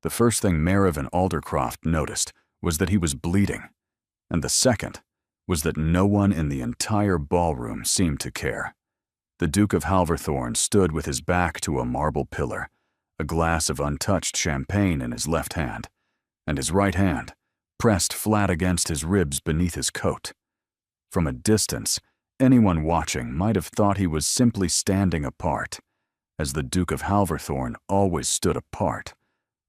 The first thing Merivyn Aldercroft noticed was that he was bleeding, and the second was that no one in the entire ballroom seemed to care. The Duke of Halverthorne stood with his back to a marble pillar, a glass of untouched champagne in his left hand, and his right hand pressed flat against his ribs beneath his coat. From a distance, anyone watching might have thought he was simply standing apart, as the Duke of Halverthorne always stood apart,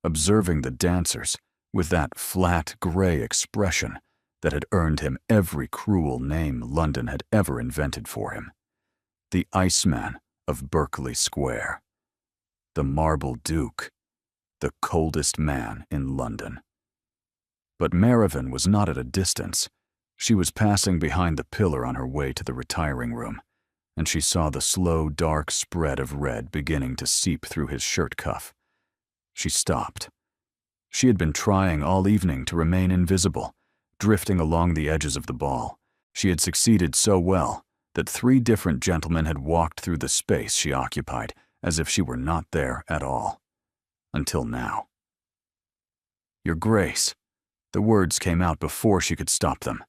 observing the dancers with that flat, gray expression that had earned him every cruel name London had ever invented for him. The Iceman of Berkeley Square. The Marble Duke. The coldest man in London. But Merivyn was not at a distance. She was passing behind the pillar on her way to the retiring room, and she saw the slow, dark spread of red beginning to seep through his shirt cuff. She stopped. She had been trying all evening to remain invisible, drifting along the edges of the ball. She had succeeded so well that 3 different gentlemen had walked through the space she occupied as if she were not there at all. Until now. "Your Grace." The words came out before she could stop them.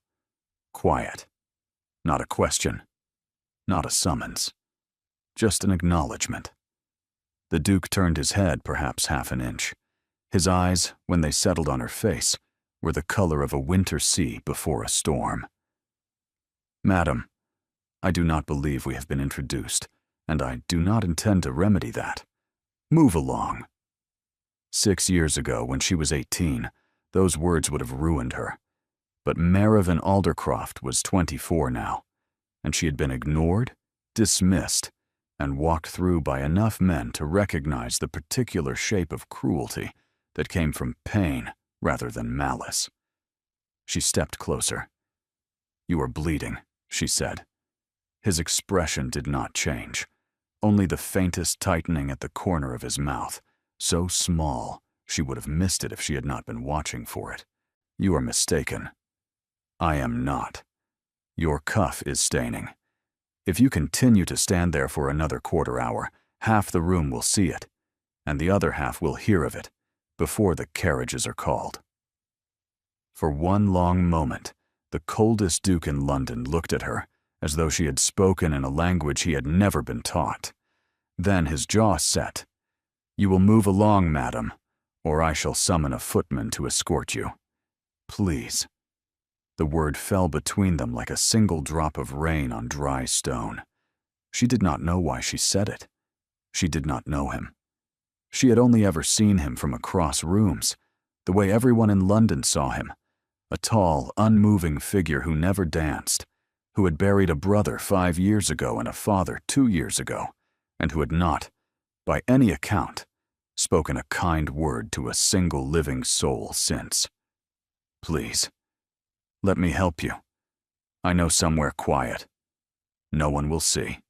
Quiet. Not a question. Not a summons. Just an acknowledgement. The Duke turned his head perhaps half an inch. His eyes, when they settled on her face, were the color of a winter sea before a storm. "Madam, I do not believe we have been introduced, and I do not intend to remedy that. Move along." 6 years ago, when she was 18, those words would have ruined her. But Merivyn Aldercroft was 24 now, and she had been ignored, dismissed, and walked through by enough men to recognize the particular shape of cruelty that came from pain rather than malice. She stepped closer. "You are bleeding," she said. His expression did not change, only the faintest tightening at the corner of his mouth, so small she would have missed it if she had not been watching for it. "You are mistaken. I am not. Your cuff is staining. If you continue to stand there for another quarter hour, half the room will see it, and the other half will hear of it before the carriages are called." For one long moment, the coldest duke in London looked at her as though she had spoken in a language he had never been taught. Then his jaw set. "You will move along, madam, or I shall summon a footman to escort you. Please." The word fell between them like a single drop of rain on dry stone. She did not know why she said it. She did not know him. She had only ever seen him from across rooms, the way everyone in London saw him, a tall, unmoving figure who never danced, who had buried a brother 5 years ago and a father 2 years ago, and who had not, by any account, spoken a kind word to a single living soul since. "Please, let me help you. I know somewhere quiet. No one will see."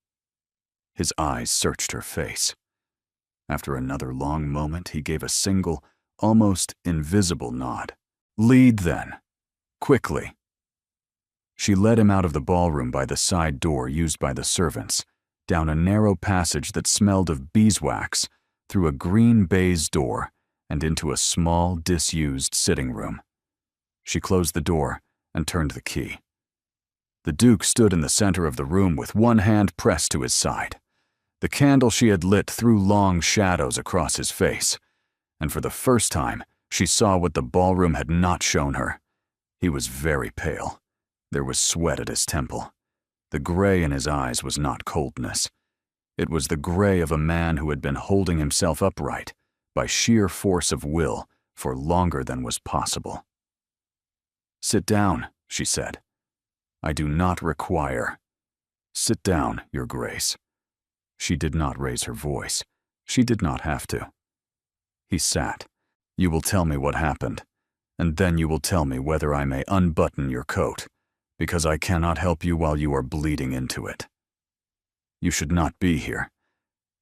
His eyes searched her face. After another long moment, he gave a single, almost invisible nod. "Lead, then. Quickly." She led him out of the ballroom by the side door used by the servants, down a narrow passage that smelled of beeswax, through a green baize door, and into a small, disused sitting room. She closed the door and turned the key. The Duke stood in the center of the room with one hand pressed to his side. The candle she had lit threw long shadows across his face, and for the first time she saw what the ballroom had not shown her. He was very pale. There was sweat at his temple. The gray in his eyes was not coldness. It was the gray of a man who had been holding himself upright by sheer force of will for longer than was possible. "Sit down," she said. "I do not require—" "Sit down, Your Grace." She did not raise her voice. She did not have to. He sat. "You will tell me what happened, and then you will tell me whether I may unbutton your coat, because I cannot help you while you are bleeding into it. You should not be here.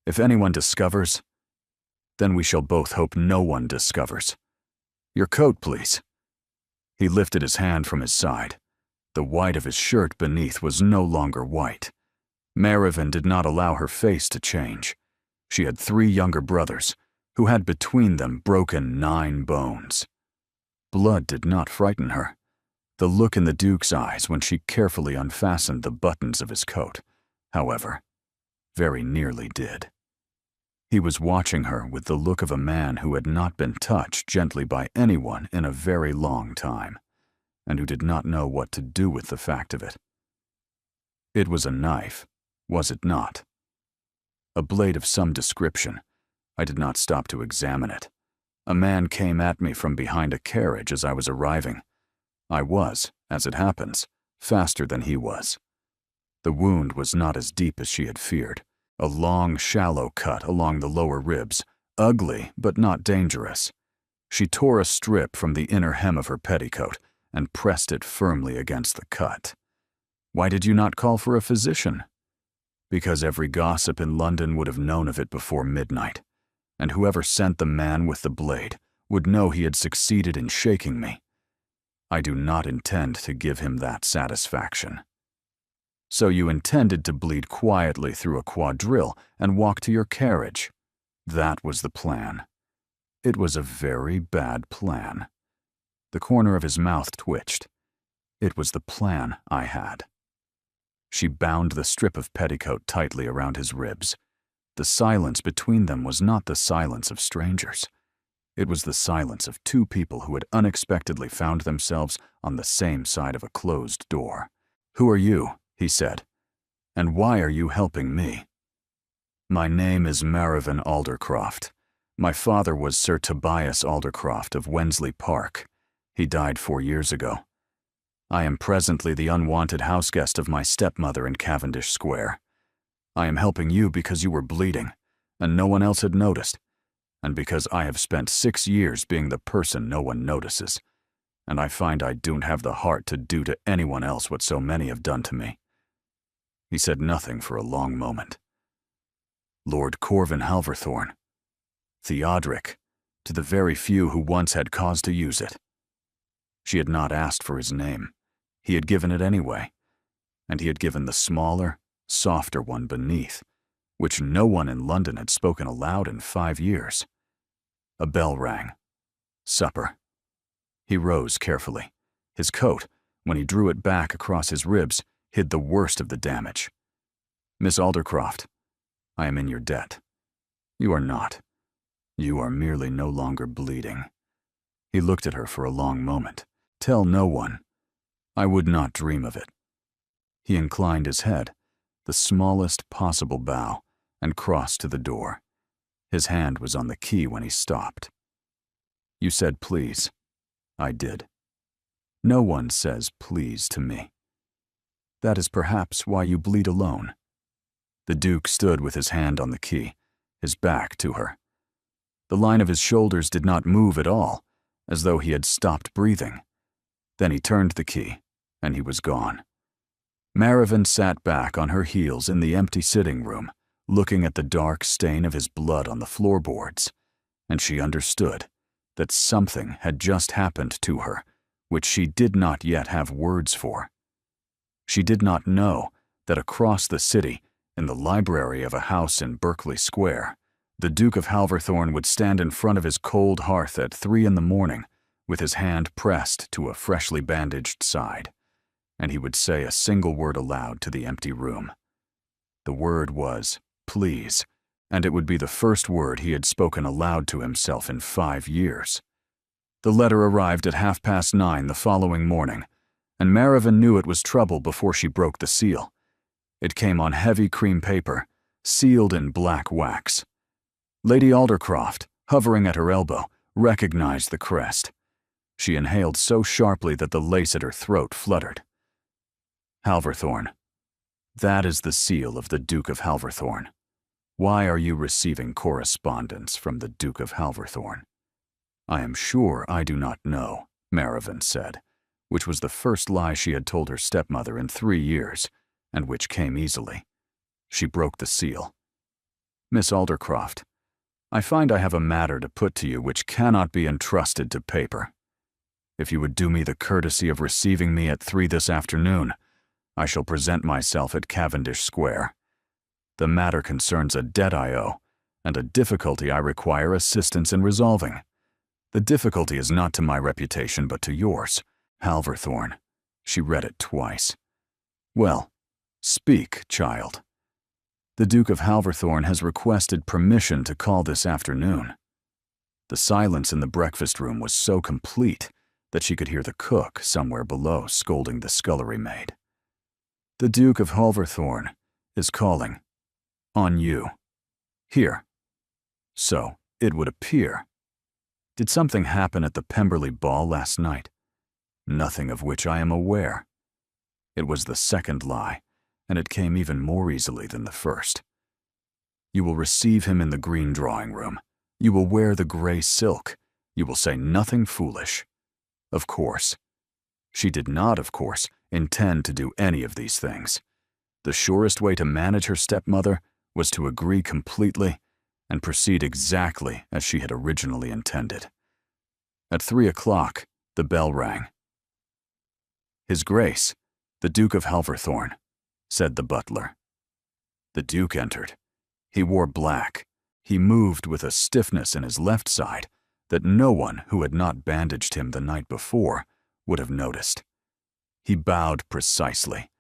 If anyone discovers, then we shall both hope no one discovers. Your coat, please." He lifted his hand from his side. The white of his shirt beneath was no longer white. Merivyn did not allow her face to change. She had 3 younger brothers, who had between them broken 9 bones. Blood did not frighten her. The look in the Duke's eyes when she carefully unfastened the buttons of his coat, however, very nearly did. He was watching her with the look of a man who had not been touched gently by anyone in a very long time, and who did not know what to do with the fact of it. It was a knife, was it not? A blade of some description. I did not stop to examine it. A man came at me from behind a carriage as I was arriving. I was, as it happens, faster than he was. The wound was not as deep as she had feared. A long, shallow cut along the lower ribs, ugly but not dangerous. She tore a strip from the inner hem of her petticoat and pressed it firmly against the cut. Why did you not call for a physician? Because every gossip in London would have known of it before midnight, and whoever sent the man with the blade would know he had succeeded in shaking me. I do not intend to give him that satisfaction. So you intended to bleed quietly through a quadrille and walk to your carriage. That was the plan. It was a very bad plan. The corner of his mouth twitched. It was the plan I had. She bound the strip of petticoat tightly around his ribs. The silence between them was not the silence of strangers. It was the silence of 2 people who had unexpectedly found themselves on the same side of a closed door. "Who are you?" he said. "And why are you helping me?" "My name is Merivyn Aldercroft. My father was Sir Tobias Aldercroft of Wensley Park. He died 4 years ago. I am presently the unwanted houseguest of my stepmother in Cavendish Square. I am helping you because you were bleeding, and no one else had noticed, and because I have spent 6 years being the person no one notices, and I find I don't have the heart to do to anyone else what so many have done to me." He said nothing for a long moment. Lord Corvin Halverthorne. Theodoric, to the very few who once had cause to use it. She had not asked for his name. He had given it anyway, and he had given the smaller, softer one beneath, which no one in London had spoken aloud in 5 years. A bell rang. Supper. He rose carefully. His coat, when he drew it back across his ribs, hid the worst of the damage. "Miss Aldercroft, I am in your debt." "You are not. You are merely no longer bleeding." He looked at her for a long moment. "Tell no one. I would not dream of it." He inclined his head, the smallest possible bow, and crossed to the door. His hand was on the key when he stopped. "You said please." "I did." "No one says please to me." "That is perhaps why you bleed alone." The Duke stood with his hand on the key, his back to her. The line of his shoulders did not move at all, as though he had stopped breathing. Then he turned the key, and he was gone. Merivyn sat back on her heels in the empty sitting room, looking at the dark stain of his blood on the floorboards, and she understood that something had just happened to her which she did not yet have words for. She did not know that across the city, in the library of a house in Berkeley Square, the Duke of Halverthorne would stand in front of his cold hearth at 3 in the morning, with his hand pressed to a freshly bandaged side, and he would say a single word aloud to the empty room. The word was, "Please," and it would be the first word he had spoken aloud to himself in 5 years. The letter arrived at 9:30 the following morning, and Merivyn knew it was trouble before she broke the seal. It came on heavy cream paper, sealed in black wax. Lady Aldercroft, hovering at her elbow, recognized the crest. She inhaled so sharply that the lace at her throat fluttered. "Halverthorne. That is the seal of the Duke of Halverthorne. Why are you receiving correspondence from the Duke of Halverthorne?" "I am sure I do not know," Merivyn said, which was the first lie she had told her stepmother in 3 years, and which came easily. She broke the seal. "Miss Aldercroft, I find I have a matter to put to you which cannot be entrusted to paper. If you would do me the courtesy of receiving me at 3 this afternoon, I shall present myself at Cavendish Square. The matter concerns a debt I owe, and a difficulty I require assistance in resolving. The difficulty is not to my reputation but to yours, Halverthorne." She read it twice. "Well, speak, child." "The Duke of Halverthorne has requested permission to call this afternoon." The silence in the breakfast room was so complete that she could hear the cook somewhere below scolding the scullery maid. "The Duke of Halverthorne is calling. On you. Here. So, it would appear. Did something happen at the Pemberley ball last night?" "Nothing of which I am aware." It was the second lie, and it came even more easily than the first. "You will receive him in the green drawing room. You will wear the gray silk. You will say nothing foolish." Of course. She did not, of course, intend to do any of these things. The surest way to manage her stepmother was to agree completely and proceed exactly as she had originally intended. At 3 o'clock, the bell rang. "His Grace, the Duke of Halverthorne," said the butler. The Duke entered. He wore black. He moved with a stiffness in his left side that no one who had not bandaged him the night before would have noticed. He bowed precisely,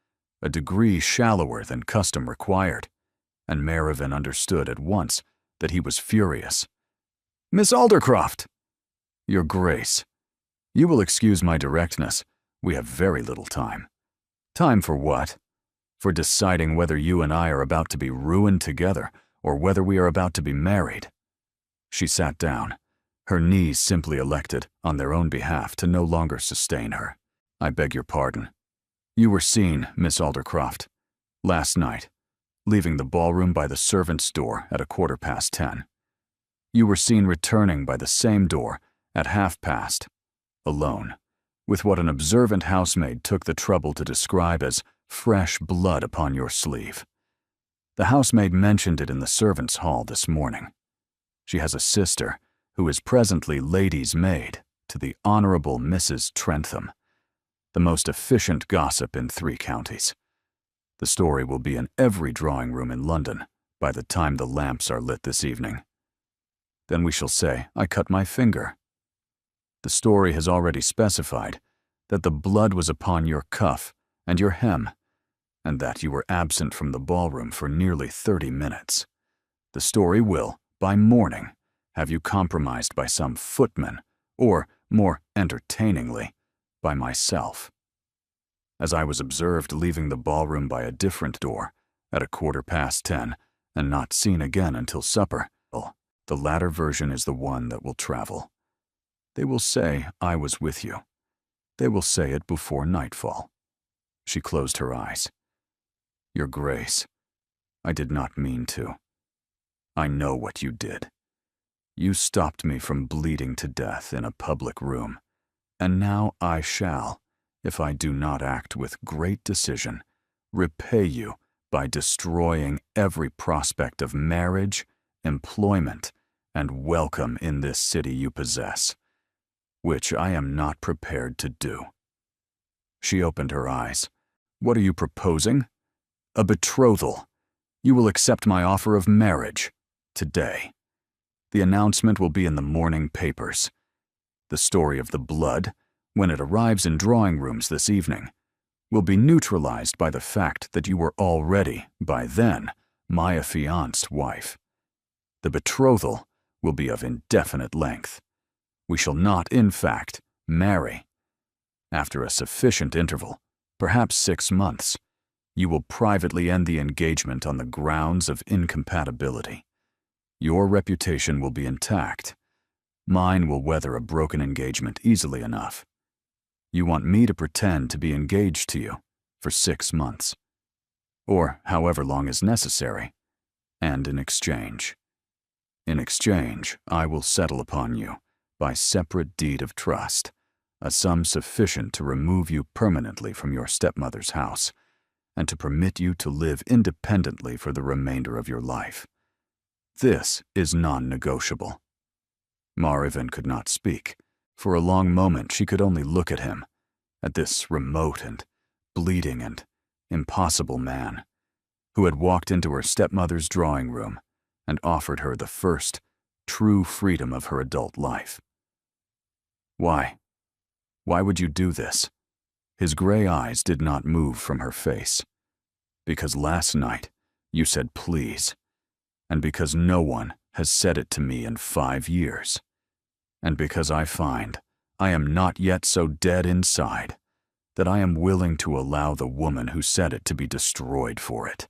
a degree shallower than custom required, and Merivyn understood at once that he was furious. "Miss Aldercroft!" "Your Grace, you will excuse my directness. We have very little time." "Time for what?" "For deciding whether you and I are about to be ruined together or whether we are about to be married." She sat down. Her knees simply elected, on their own behalf, to no longer sustain her. "I beg your pardon. You were seen, Miss Aldercroft, last night, leaving the ballroom by the servants' door at 10:15. You were seen returning by the same door at 5:30, alone, with what an observant housemaid took the trouble to describe as fresh blood upon your sleeve. The housemaid mentioned it in the servants' hall this morning. She has a sister who is presently lady's maid to the Honorable Mrs. Trentham, the most efficient gossip in 3 counties. The story will be in every drawing room in London by the time the lamps are lit this evening. Then we shall say I cut my finger. The story has already specified that the blood was upon your cuff and your hem, and that you were absent from the ballroom for nearly 30 minutes. The story will, by morning, have you compromised by some footman, or, more entertainingly, by myself. As I was observed leaving the ballroom by a different door at 10:15 and not seen again until supper, the latter version is the one that will travel. They will say I was with you. They will say it before nightfall. She closed her eyes. Your Grace, I did not mean to. I know what you did. You stopped me from bleeding to death in a public room, and now I shall, if I do not act with great decision, repay you by destroying every prospect of marriage, employment, and welcome in this city you possess, which I am not prepared to do. She opened her eyes. What are you proposing? A betrothal. You will accept my offer of marriage today. The announcement will be in the morning papers. The story of the blood, when it arrives in drawing rooms this evening, will be neutralized by the fact that you were already, by then, my affianced wife. The betrothal will be of indefinite length. We shall not, in fact, marry. After a sufficient interval, perhaps 6 months, you will privately end the engagement on the grounds of incompatibility. Your reputation will be intact. Mine will weather a broken engagement easily enough. You want me to pretend to be engaged to you for 6 months, or however long is necessary, and in exchange, I will settle upon you, by separate deed of trust, a sum sufficient to remove you permanently from your stepmother's house, and to permit you to live independently for the remainder of your life. This is non-negotiable. Merivyn could not speak. For a long moment she could only look at him, at this remote and bleeding and impossible man, who had walked into her stepmother's drawing room, and offered her the first true freedom of her adult life. Why? Why would you do this? His gray eyes did not move from her face. Because last night you said please, and because no one has said it to me in 5 years, and because I find I am not yet so dead inside that I am willing to allow the woman who said it to be destroyed for it.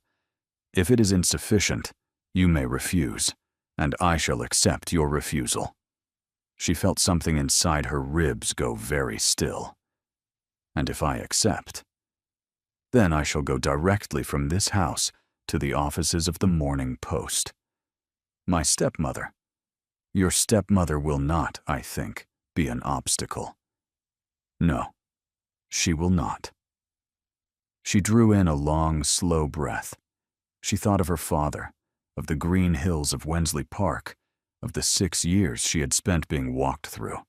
If it is insufficient, you may refuse, and I shall accept your refusal. She felt something inside her ribs go very still. And if I accept, then I shall go directly from this house to the offices of the Morning Post. My stepmother. Your stepmother will not, I think, be an obstacle. No, she will not. She drew in a long, slow breath. She thought of her father, of the green hills of Wensley Park, of the 6 years she had spent being walked through.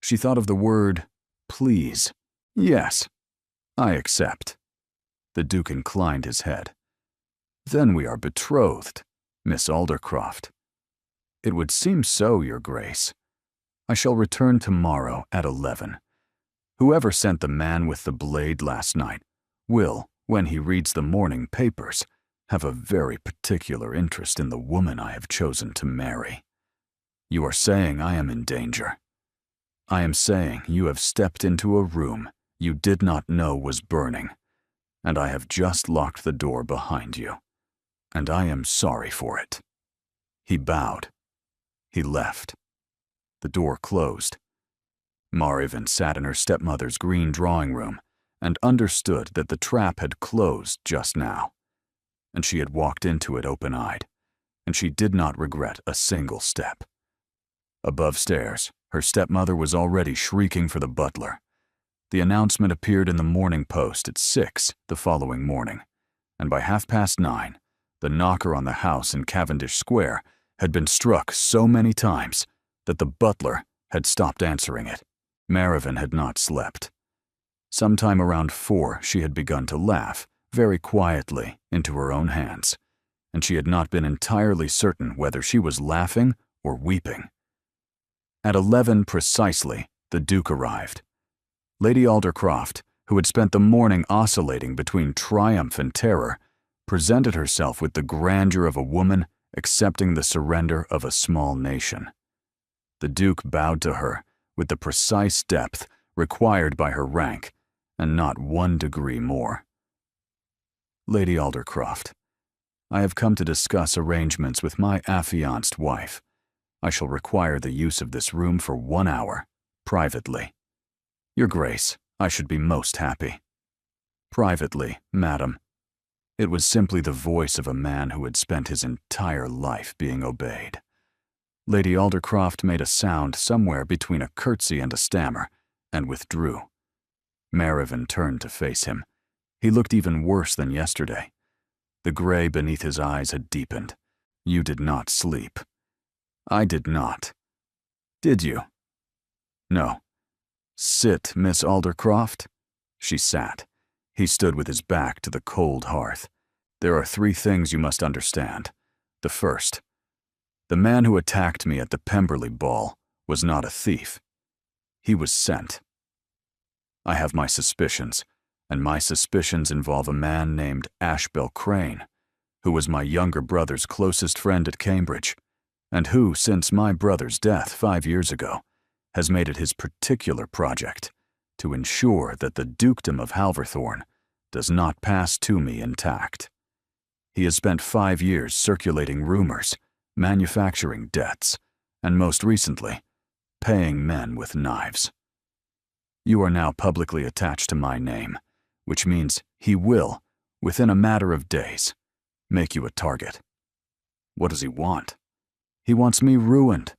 She thought of the word, please. Yes, I accept. The Duke inclined his head. Then we are betrothed, Miss Aldercroft. It would seem so, Your Grace. I shall return tomorrow at 11. Whoever sent the man with the blade last night will, when he reads the morning papers, have a very particular interest in the woman I have chosen to marry. You are saying I am in danger. I am saying you have stepped into a room you did not know was burning, and I have just locked the door behind you, and I am sorry for it. He bowed. He left. The door closed. Marivin sat in her stepmother's green drawing room and understood that the trap had closed just now, and she had walked into it open-eyed, and she did not regret a single step. Above stairs, her stepmother was already shrieking for the butler. The announcement appeared in the Morning Post at 6 the following morning, and by 9:30, the knocker on the house in Cavendish Square had been struck so many times that the butler had stopped answering it. Marivin had not slept. Sometime around 4, she had begun to laugh, very quietly, into her own hands, and she had not been entirely certain whether she was laughing or weeping. At 11 precisely, the Duke arrived. Lady Aldercroft, who had spent the morning oscillating between triumph and terror, presented herself with the grandeur of a woman accepting the surrender of a small nation. The Duke bowed to her with the precise depth required by her rank, and not 1 degree more. Lady Aldercroft, I have come to discuss arrangements with my affianced wife. I shall require the use of this room for 1 hour, privately. Your Grace, I should be most happy. Privately, madam. It was simply the voice of a man who had spent his entire life being obeyed. Lady Aldercroft made a sound somewhere between a curtsy and a stammer, and withdrew. Marivin turned to face him. He looked even worse than yesterday. The gray beneath his eyes had deepened. You did not sleep. I did not. Did you? No. Sit, Miss Aldercroft. She sat. He stood with his back to the cold hearth. There are 3 things you must understand. The first, the man who attacked me at the Pemberley ball was not a thief. He was sent. I have my suspicions, and my suspicions involve a man named Ashbel Crane, who was my younger brother's closest friend at Cambridge, and who, since my brother's death 5 years ago, has made it his particular project to ensure that the dukedom of Halverthorne does not pass to me intact. He has spent 5 years circulating rumors, manufacturing debts, and most recently, paying men with knives. You are now publicly attached to my name, which means he will, within a matter of days, make you a target. What does he want? He wants me ruined,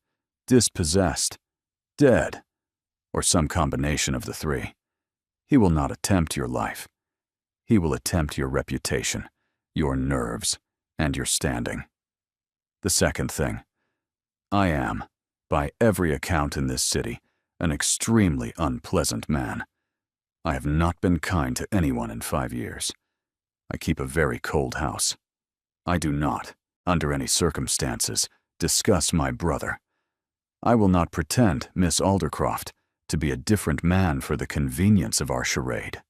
dispossessed, dead, or some combination of the 3. He will not attempt your life. He will attempt your reputation, your nerves, and your standing. The second thing, I am, by every account in this city, an extremely unpleasant man. I have not been kind to anyone in 5 years. I keep a very cold house. I do not, under any circumstances, discuss my brother. I will not pretend, Miss Aldercroft, to be a different man for the convenience of our charade.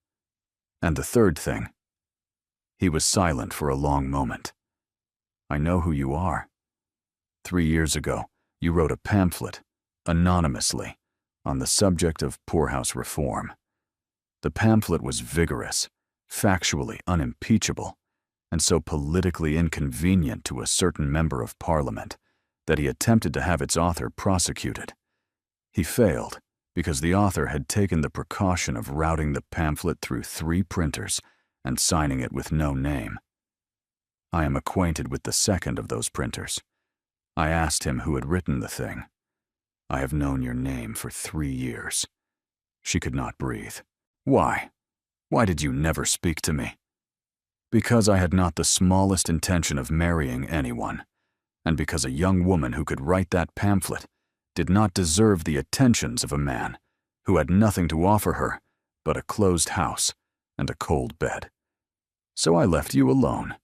And the third thing." He was silent for a long moment. "I know who you are. 3 years ago, you wrote a pamphlet, anonymously, on the subject of poorhouse reform. The pamphlet was vigorous, factually unimpeachable, and so politically inconvenient to a certain member of Parliament that he attempted to have its author prosecuted. He failed because the author had taken the precaution of routing the pamphlet through 3 printers and signing it with no name. I am acquainted with the second of those printers. I asked him who had written the thing. I have known your name for 3 years. She could not breathe. Why? Why did you never speak to me? Because I had not the smallest intention of marrying anyone, and because a young woman who could write that pamphlet did not deserve the attentions of a man who had nothing to offer her but a closed house and a cold bed. So I left you alone.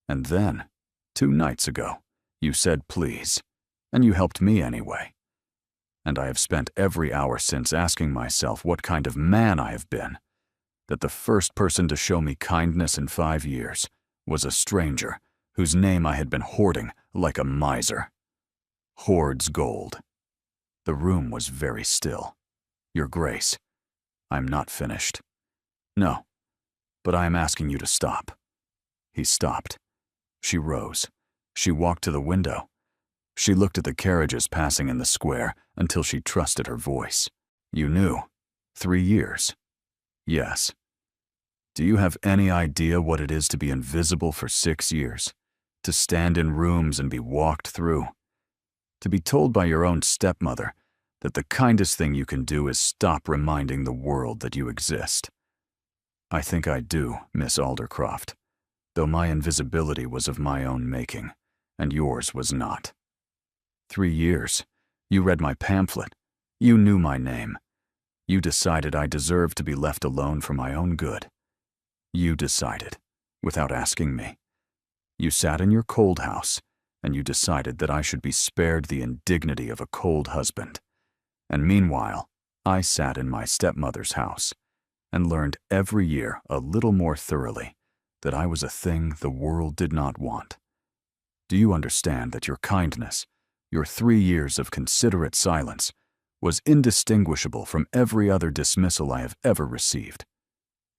And then, 2 nights ago, you said please, and you helped me anyway. And I have spent every hour since asking myself what kind of man I have been, that the first person to show me kindness in 5 years was a stranger whose name I had been hoarding like a miser. Hoards gold. The room was very still. Your Grace, I am not finished. No, but I am asking you to stop. He stopped. She rose. She walked to the window. She looked at the carriages passing in the square until she trusted her voice. You knew. 3 years. Yes. Do you have any idea what it is to be invisible for 6 years? To stand in rooms and be walked through? To be told by your own stepmother that the kindest thing you can do is stop reminding the world that you exist? I think I do, Miss Aldercroft, though my invisibility was of my own making, and yours was not. 3 years. You read my pamphlet. You knew my name. You decided I deserved to be left alone for my own good. You decided, without asking me. You sat in your cold house, and you decided that I should be spared the indignity of a cold husband. And meanwhile, I sat in my stepmother's house and learned every year a little more thoroughly that I was a thing the world did not want. Do you understand that your kindness, your 3 years of considerate silence, was indistinguishable from every other dismissal I have ever received?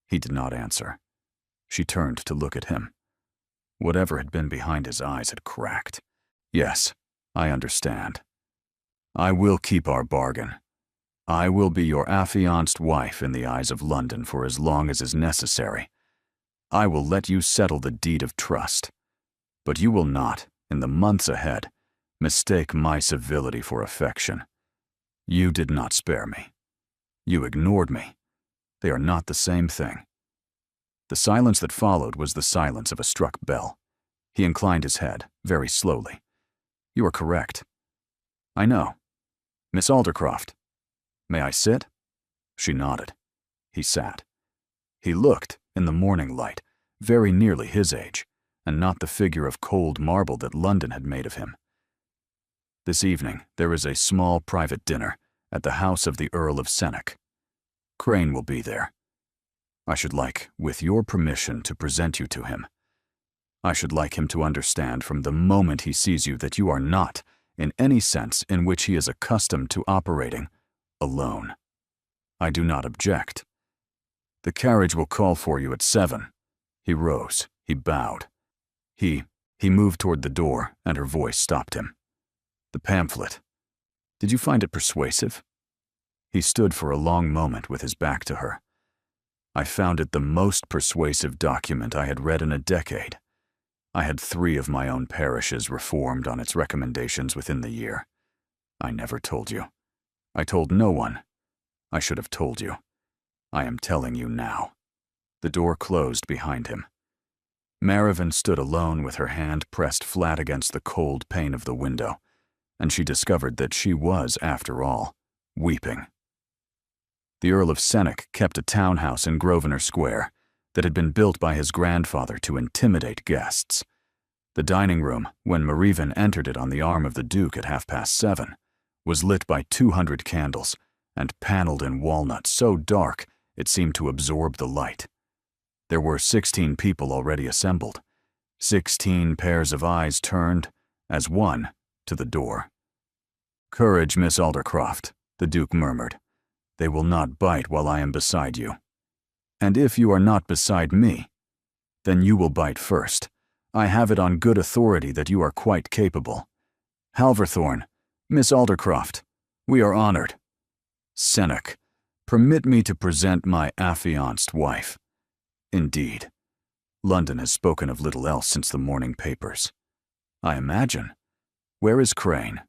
He did not answer. She turned to look at him. Whatever had been behind his eyes had cracked. Yes, I understand. I will keep our bargain. I will be your affianced wife in the eyes of London for as long as is necessary. I will let you settle the deed of trust. But you will not, in the months ahead, mistake my civility for affection. You did not spare me. You ignored me. They are not the same thing. The silence that followed was the silence of a struck bell. He inclined his head, very slowly. You are correct. I know. Miss Aldercroft, may I sit? She nodded. He sat. He looked, in the morning light, very nearly his age, and not the figure of cold marble that London had made of him. This evening there is a small private dinner at the house of the Earl of Senec. Crane will be there. I should like, with your permission, to present you to him. I should like him to understand from the moment he sees you that you are not, in any sense in which he is accustomed to operating, alone. I do not object. The carriage will call for you at 7. He rose. He bowed. He moved toward the door, and her voice stopped him. The pamphlet. Did you find it persuasive? He stood for a long moment with his back to her. I found it the most persuasive document I had read in a decade. I had 3 of my own parishes reformed on its recommendations within the year. I never told you. I told no one. I should have told you. I am telling you now. The door closed behind him. Marivin stood alone with her hand pressed flat against the cold pane of the window, and she discovered that she was, after all, weeping. The Earl of Senec kept a townhouse in Grosvenor Square that had been built by his grandfather to intimidate guests. The dining room, when Marivin entered it on the arm of the Duke at 7:30, was lit by 200 candles and paneled in walnut so dark it seemed to absorb the light. There were 16 people already assembled, 16 pairs of eyes turned, as one, to the door. "Courage, Miss Aldercroft," the Duke murmured. "They will not bite while I am beside you. And if you are not beside me, then you will bite first. I have it on good authority that you are quite capable. Halverthorne, Miss Aldercroft, we are honored. Seneck, permit me to present my affianced wife. Indeed, London has spoken of little else since the morning papers. I imagine. Where is Crane?"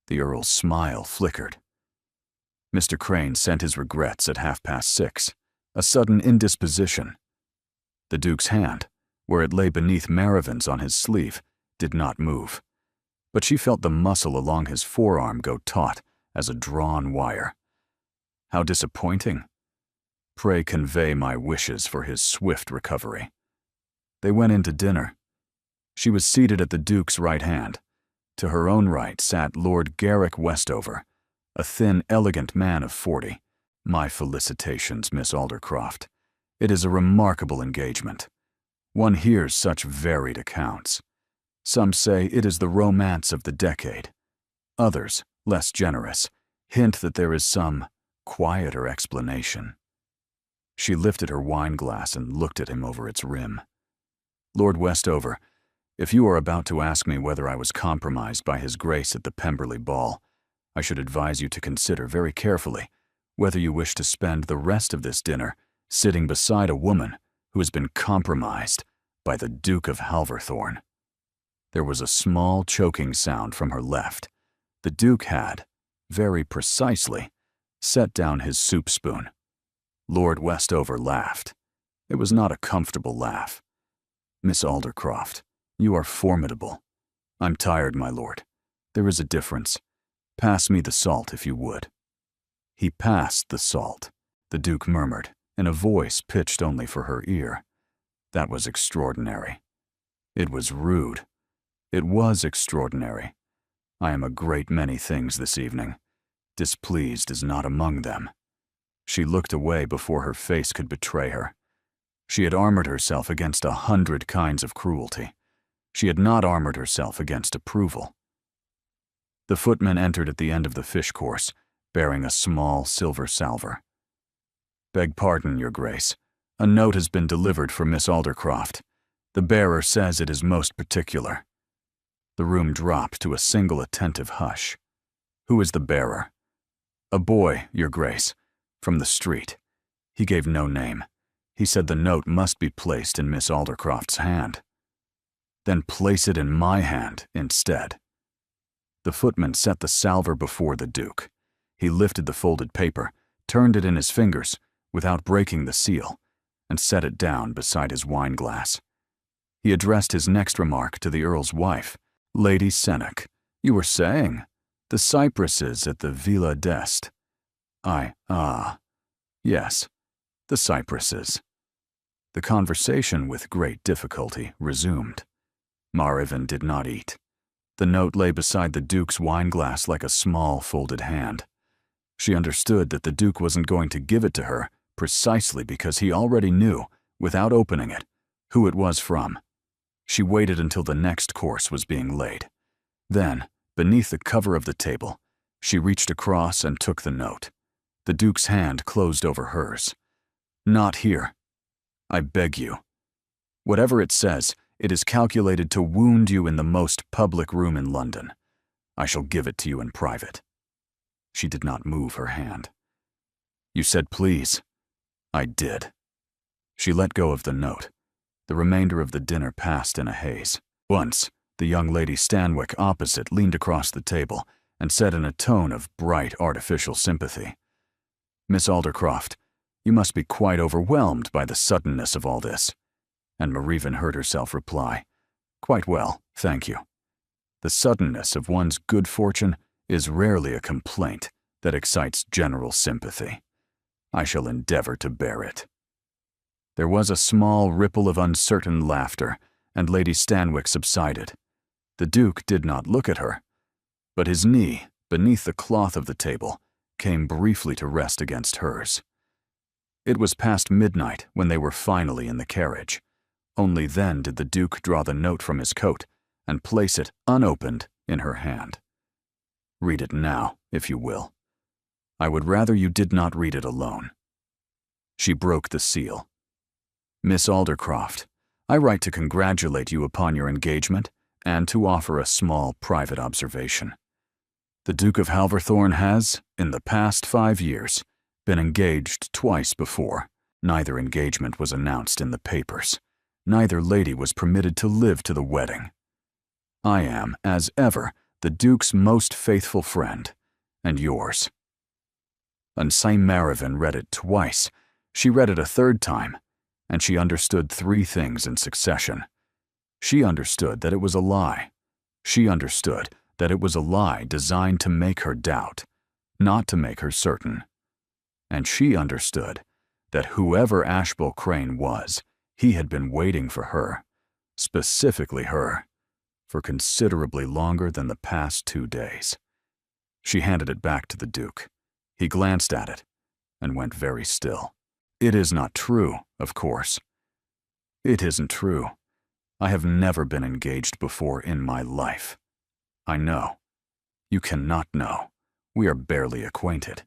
The Earl's smile flickered. Mr. Crane sent his regrets at 6:30, a sudden indisposition. The Duke's hand, where it lay beneath Marivin's on his sleeve, did not move, but she felt the muscle along his forearm go taut as a drawn wire. How disappointing. Pray convey my wishes for his swift recovery. They went into dinner. She was seated at the Duke's right hand. To her own right sat Lord Garrick Westover, a thin, elegant man of 40. "My felicitations, Miss Aldercroft. It is a remarkable engagement. One hears such varied accounts. Some say it is the romance of the decade. Others, less generous, hint that there is some quieter explanation." She lifted her wine-glass and looked at him over its rim. "Lord Westover, if you are about to ask me whether I was compromised by His Grace at the Pemberley ball, I should advise you to consider very carefully whether you wish to spend the rest of this dinner sitting beside a woman who has been compromised by the Duke of Halverthorne." There was a small choking sound from her left. The Duke had, very precisely, set down his soup spoon. Lord Westover laughed. It was not a comfortable laugh. "Miss Aldercroft, you are formidable. I'm tired, my lord. There is a difference. Pass me the salt, if you would." He passed the salt, the Duke murmured, in a voice pitched only for her ear. That was extraordinary. It was rude. It was extraordinary. I am a great many things this evening. Displeased is not among them. She looked away before her face could betray her. She had armored herself against 100 kinds of cruelty. She had not armored herself against approval. The footman entered at the end of the fish course, bearing a small silver salver. "Beg pardon, Your Grace. A note has been delivered for Miss Aldercroft. The bearer says it is most particular." The room dropped to a single attentive hush. "Who is the bearer?" "A boy, Your Grace, from the street. He gave no name. He said the note must be placed in Miss Aldercroft's hand." "Then place it in my hand instead." The footman set the salver before the Duke. He lifted the folded paper, turned it in his fingers, without breaking the seal, and set it down beside his wine-glass. He addressed his next remark to the Earl's wife. "Lady Seneck, you were saying, the cypresses at the Villa d'Este." Yes, the cypresses." The conversation, with great difficulty, resumed. Marivin did not eat. The note lay beside the Duke's wine-glass like a small folded hand. She understood that the Duke wasn't going to give it to her precisely because he already knew, without opening it, who it was from. She waited until the next course was being laid. Then, beneath the cover of the table, she reached across and took the note. The Duke's hand closed over hers. "Not here. I beg you. Whatever it says, it is calculated to wound you in the most public room in London. I shall give it to you in private." She did not move her hand. "You said please." "I did." She let go of the note. The remainder of the dinner passed in a haze. Once, the young lady Stanwick opposite leaned across the table and said in a tone of bright artificial sympathy, "Miss Aldercroft, you must be quite overwhelmed by the suddenness of all this." And Marivin heard herself reply, "Quite well, thank you." The suddenness of one's good fortune is rarely a complaint that excites general sympathy. I shall endeavor to bear it. There was a small ripple of uncertain laughter and Lady Stanwix subsided. The Duke did not look at her, but his knee, beneath the cloth of the table, came briefly to rest against hers. It was past midnight when they were finally in the carriage. Only then did the Duke draw the note from his coat and place it, unopened, in her hand. Read it now, if you will. I would rather you did not read it alone. She broke the seal. Miss Aldercroft, I write to congratulate you upon your engagement and to offer a small private observation. The Duke of Halverthorne has, in the past 5 years, been engaged twice before. Neither engagement was announced in the papers. Neither lady was permitted to live to the wedding. I am, as ever, the Duke's most faithful friend, and yours. And St. Marivin read it twice. She read it a third time, and she understood 3 things in succession. She understood that it was a lie. She understood that it was a lie designed to make her doubt, not to make her certain. And she understood that whoever Ashbel Crane was, he had been waiting for her, specifically her, for considerably longer than the past 2 days. She handed it back to the Duke. He glanced at it and went very still. It is not true, of course. It isn't true. I have never been engaged before in my life. I know. You cannot know. We are barely acquainted.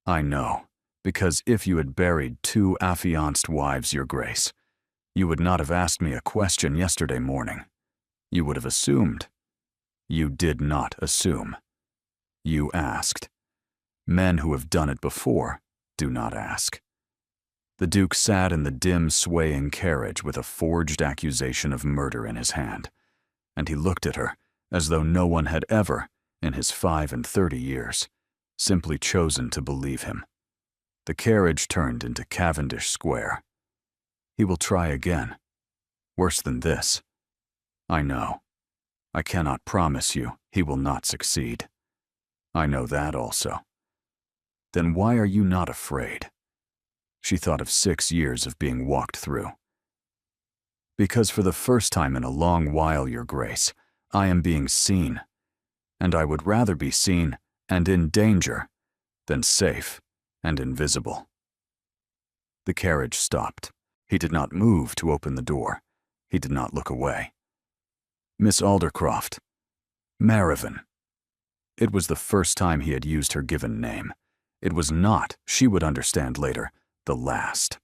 I know, because if you had buried 2 affianced wives, Your Grace, you would not have asked me a question yesterday morning. You would have assumed. You did not assume. You asked. Men who have done it before do not ask. The Duke sat in the dim, swaying carriage with a forged accusation of murder in his hand, and he looked at her as though no one had ever, in his 35 years, simply chosen to believe him. The carriage turned into Cavendish Square. He will try again. Worse than this. I know. I cannot promise you he will not succeed. I know that also. Then why are you not afraid? She thought of 6 years of being walked through. Because for the first time in a long while, Your Grace, I am being seen, and I would rather be seen and in danger than safe and invisible. The carriage stopped. He did not move to open the door. He did not look away. Miss Aldercroft. Marivin. It was the first time he had used her given name. It was not, she would understand later, the last.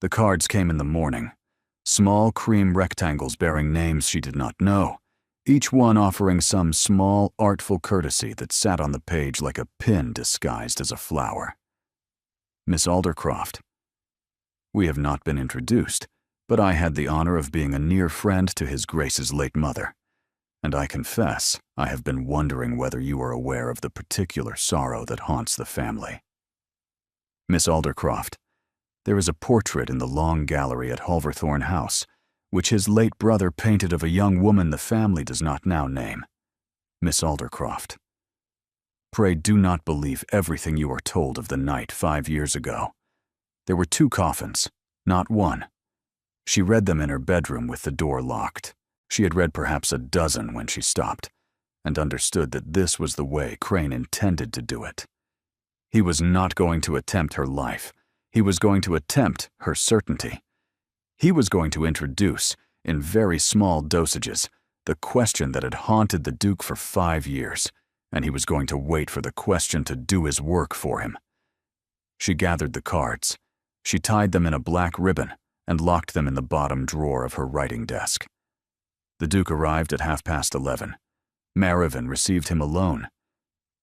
The cards came in the morning. Small cream rectangles bearing names she did not know, each one offering some small, artful courtesy that sat on the page like a pin disguised as a flower. Miss Aldercroft. We have not been introduced, but I had the honor of being a near friend to His Grace's late mother, and I confess I have been wondering whether you are aware of the particular sorrow that haunts the family. Miss Aldercroft. There is a portrait in the long gallery at Halverthorne House, which his late brother painted of a young woman the family does not now name. Miss Aldercroft. Pray do not believe everything you are told of the night 5 years ago. There were 2 coffins, not 1. She read them in her bedroom with the door locked. She had read perhaps a dozen when she stopped, and understood that this was the way Crane intended to do it. He was not going to attempt her life. He was going to attempt her certainty. He was going to introduce, in very small dosages, the question that had haunted the Duke for 5 years, and he was going to wait for the question to do his work for him. She gathered the cards. She tied them in a black ribbon and locked them in the bottom drawer of her writing desk. The Duke arrived at 11:30. Marivin received him alone.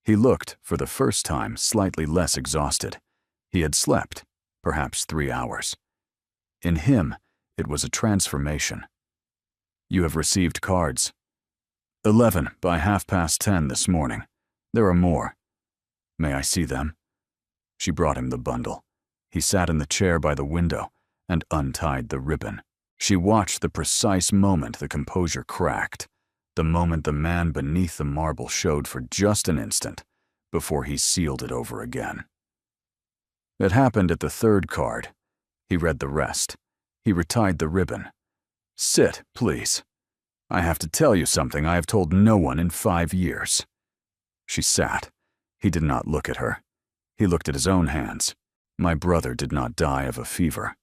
He looked, for the first time, slightly less exhausted. He had slept, perhaps 3 hours. In him, it was a transformation. You have received cards. 11 by 10:30 this morning. There are more. May I see them? She brought him the bundle. He sat in the chair by the window and untied the ribbon. She watched the precise moment the composure cracked, the moment the man beneath the marble showed for just an instant before he sealed it over again. It happened at the 3rd card. He read the rest. He retied the ribbon. Sit, please. I have to tell you something I have told no one in 5 years. She sat. He did not look at her. He looked at his own hands. My brother did not die of a fever.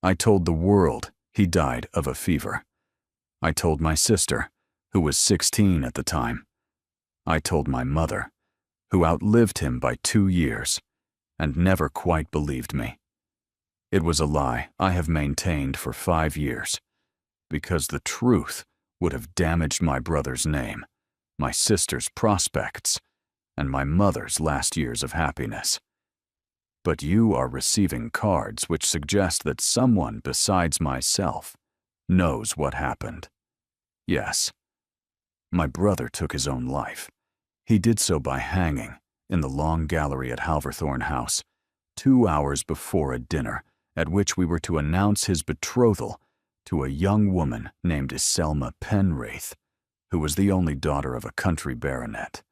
I told the world he died of a fever. I told my sister, who was 16 at the time. I told my mother, who outlived him by 2 years, and never quite believed me. It was a lie I have maintained for 5 years, because the truth would have damaged my brother's name, my sister's prospects, and my mother's last years of happiness. But you are receiving cards which suggest that someone besides myself knows what happened. Yes, my brother took his own life. He did so by hanging in the long gallery at Halverthorne House, 2 hours before a dinner at which we were to announce his betrothal to a young woman named Iselma Penwraith, who was the only daughter of a country baronet,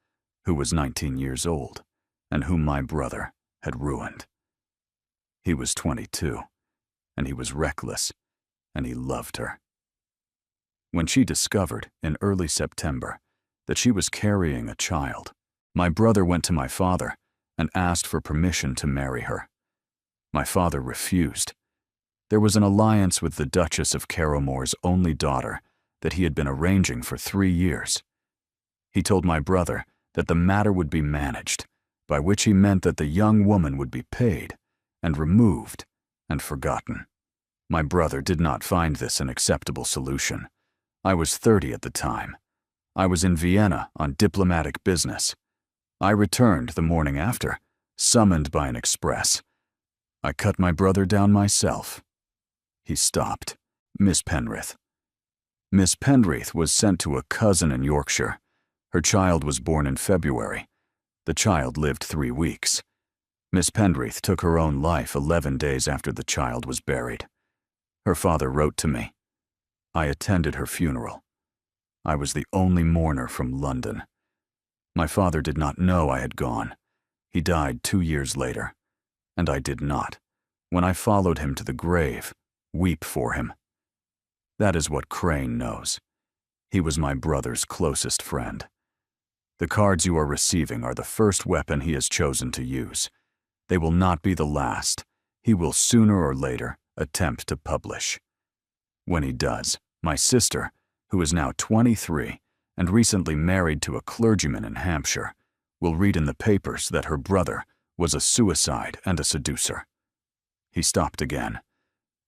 who was 19 years old, and whom my brother had ruined. He was 22, and he was reckless, and he loved her. When she discovered, in early September, that she was carrying a child, my brother went to my father and asked for permission to marry her. My father refused. There was an alliance with the Duchess of Carromore's only daughter that he had been arranging for 3 years. He told my brother that the matter would be managed, by which he meant that the young woman would be paid and removed and forgotten. My brother did not find this an acceptable solution. I was 30 at the time. I was in Vienna on diplomatic business. I returned the morning after, summoned by an express. I cut my brother down myself. He stopped. Miss Penwraith. Miss Penwraith was sent to a cousin in Yorkshire. Her child was born in February. The child lived 3 weeks. Miss Penwraith took her own life 11 days after the child was buried. Her father wrote to me. I attended her funeral. I was the only mourner from London. My father did not know I had gone. He died 2 years later, and I did not, when I followed him to the grave, weep for him. That is what Crane knows. He was my brother's closest friend. The cards you are receiving are the first weapon he has chosen to use. They will not be the last. He will sooner or later attempt to publish. When he does, my sister, who is now 23 and recently married to a clergyman in Hampshire, will read in the papers that her brother was a suicide and a seducer. He stopped again.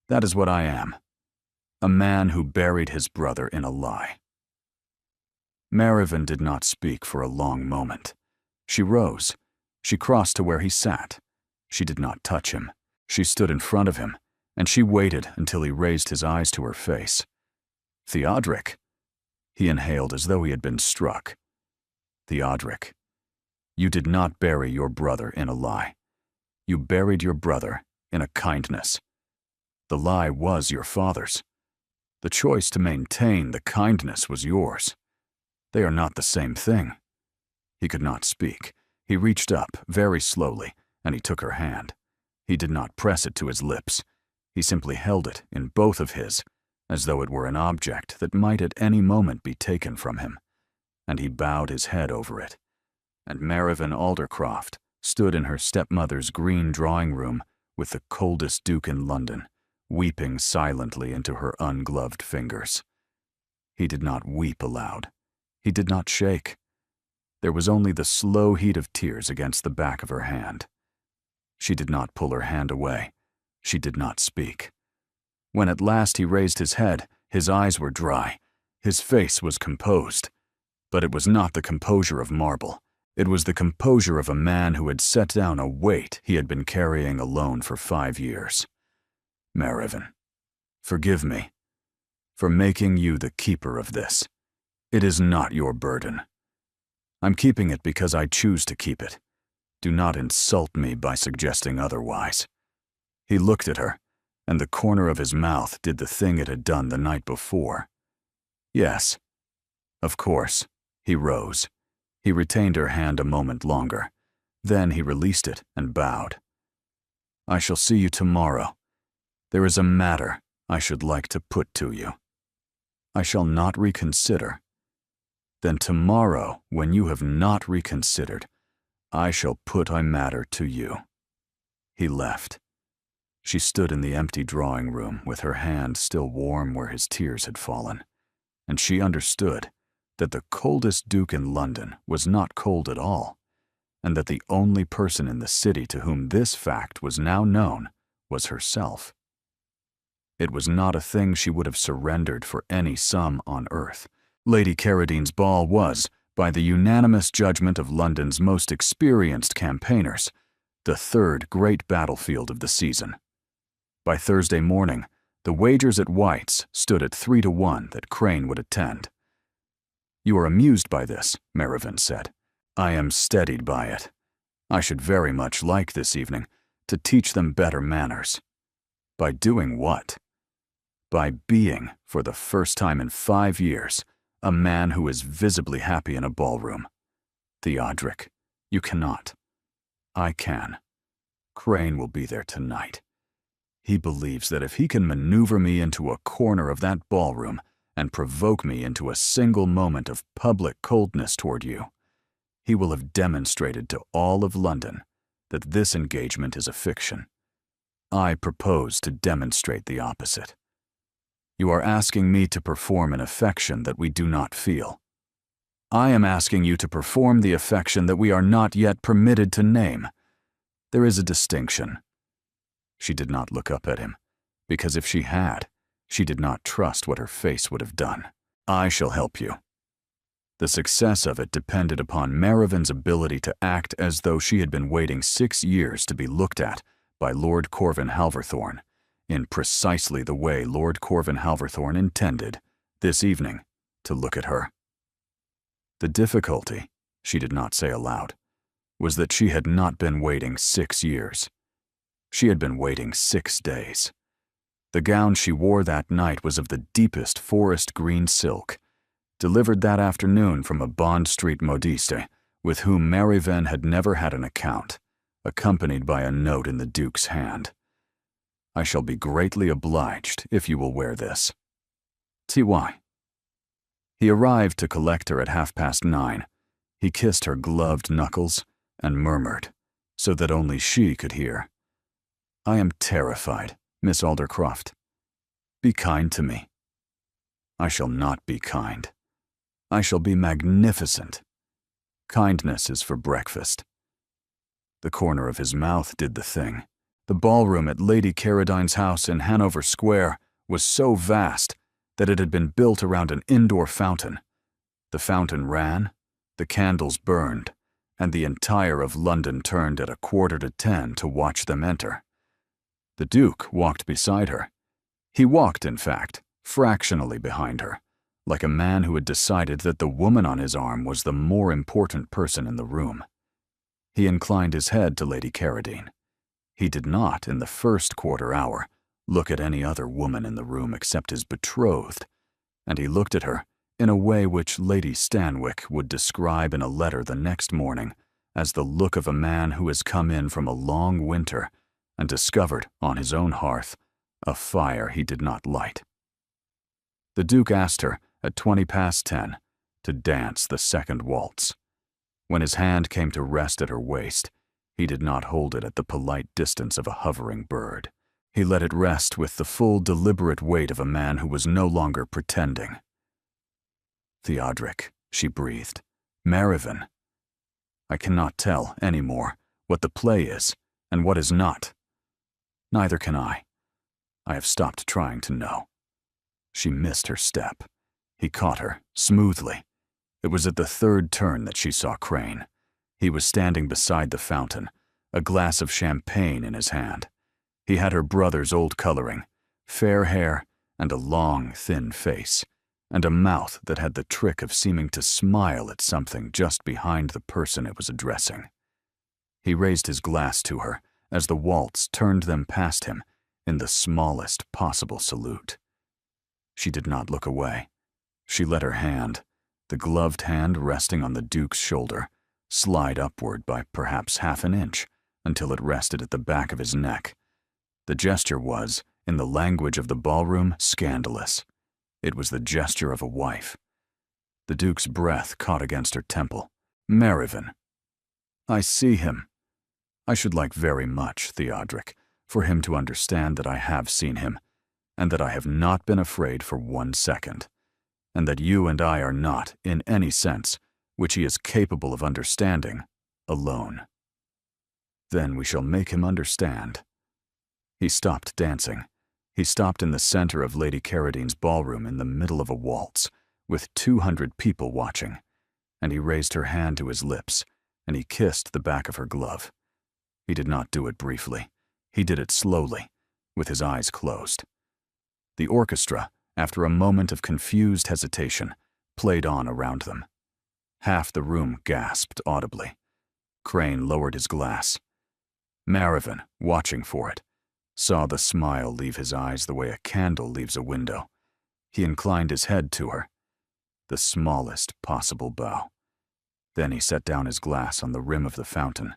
That is what I am. A man who buried his brother in a lie. Marivin did not speak for a long moment. She rose. She crossed to where he sat. She did not touch him. She stood in front of him, and she waited until he raised his eyes to her face. Theodric. He inhaled as though he had been struck. Theodric, you did not bury your brother in a lie. You buried your brother in a kindness. The lie was your father's. The choice to maintain the kindness was yours. They are not the same thing. He could not speak. He reached up very slowly, and he took her hand. He did not press it to his lips. He simply held it in both of his, as though it were an object that might at any moment be taken from him, and he bowed his head over it. And Marivin Aldercroft stood in her stepmother's green drawing-room with the coldest duke in London, weeping silently into her ungloved fingers. He did not weep aloud. He did not shake. There was only the slow heat of tears against the back of her hand. She did not pull her hand away. She did not speak. When at last he raised his head, his eyes were dry. His face was composed. But it was not the composure of marble. It was the composure of a man who had set down a weight he had been carrying alone for 5 years. Marivin, forgive me for making you the keeper of this. It is not your burden. I'm keeping it because I choose to keep it. Do not insult me by suggesting otherwise. He looked at her, and the corner of his mouth did the thing it had done the night before. Yes, of course. He rose. He retained her hand a moment longer. Then he released it and bowed. I shall see you tomorrow. There is a matter I should like to put to you. I shall not reconsider. Then tomorrow, when you have not reconsidered, I shall put my matter to you." He left. She stood in the empty drawing room with her hand still warm where his tears had fallen, and she understood that the coldest duke in London was not cold at all, and that the only person in the city to whom this fact was now known was herself. It was not a thing she would have surrendered for any sum on earth. Lady Carradine's ball was, by the unanimous judgment of London's most experienced campaigners, the third great battlefield of the season. By Thursday morning, the wagers at White's stood at 3-1 that Crane would attend. "You are amused by this," Merivale said. "I am steadied by it. I should very much like this evening to teach them better manners." By doing what? By being, for the first time in 5 years, a man who is visibly happy in a ballroom. Theodric, you cannot. I can. Crane will be there tonight. He believes that if he can maneuver me into a corner of that ballroom and provoke me into a single moment of public coldness toward you, he will have demonstrated to all of London that this engagement is a fiction. I propose to demonstrate the opposite. You are asking me to perform an affection that we do not feel. I am asking you to perform the affection that we are not yet permitted to name. There is a distinction." She did not look up at him, because if she had, she did not trust what her face would have done. "I shall help you." The success of it depended upon Merivale's ability to act as though she had been waiting 6 years to be looked at by Lord Corvin Halverthorne, in precisely the way Lord Corvin Halverthorne intended, this evening, to look at her. The difficulty, she did not say aloud, was that she had not been waiting 6 years. She had been waiting 6 days. The gown she wore that night was of the deepest forest green silk, delivered that afternoon from a Bond Street modiste with whom Merivale had never had an account, accompanied by a note in the Duke's hand. "I shall be greatly obliged if you will wear this." "T.Y." He arrived to collect her at 9:30. He kissed her gloved knuckles and murmured, so that only she could hear, "I am terrified, Miss Aldercroft. Be kind to me." "I shall not be kind. I shall be magnificent. Kindness is for breakfast." The corner of his mouth did the thing. The ballroom at Lady Carradine's house in Hanover Square was so vast that it had been built around an indoor fountain. The fountain ran, the candles burned, and the entire of London turned at 9:45 to watch them enter. The Duke walked beside her. He walked, in fact, fractionally behind her, like a man who had decided that the woman on his arm was the more important person in the room. He inclined his head to Lady Carradine. He did not, in the first quarter hour, look at any other woman in the room except his betrothed, and he looked at her in a way which Lady Stanwick would describe in a letter the next morning as the look of a man who has come in from a long winter and discovered on his own hearth a fire he did not light. The Duke asked her at 10:20 to dance the second waltz. When his hand came to rest at her waist, he did not hold it at the polite distance of a hovering bird. He let it rest with the full, deliberate weight of a man who was no longer pretending. "Theodric," she breathed. "Merivale. I cannot tell, any more, what the play is and what is not. Neither can I. I have stopped trying to know." She missed her step. He caught her, smoothly. It was at the third turn that she saw Crane. He was standing beside the fountain, a glass of champagne in his hand. He had her brother's old coloring, fair hair and a long, thin face, and a mouth that had the trick of seeming to smile at something just behind the person it was addressing. He raised his glass to her as the waltz turned them past him in the smallest possible salute. She did not look away. She let her hand, the gloved hand resting on the Duke's shoulder, slide upward by perhaps half an inch until it rested at the back of his neck. The gesture was, in the language of the ballroom, scandalous. It was the gesture of a wife. The Duke's breath caught against her temple. Merivyn. I see him. I should like very much, Theodric, for him to understand that I have seen him, and that I have not been afraid for 1 second, and that you and I are not, in any sense, which he is capable of understanding, alone. Then we shall make him understand. He stopped dancing. He stopped in the center of Lady Carradine's ballroom in the middle of a waltz, with 200 people watching, and he raised her hand to his lips, and he kissed the back of her glove. He did not do it briefly. He did it slowly, with his eyes closed. The orchestra, after a moment of confused hesitation, played on around them. Half the room gasped audibly. Crane lowered his glass. Merivyn, watching for it, saw the smile leave his eyes the way a candle leaves a window. He inclined his head to her, the smallest possible bow. Then he set down his glass on the rim of the fountain,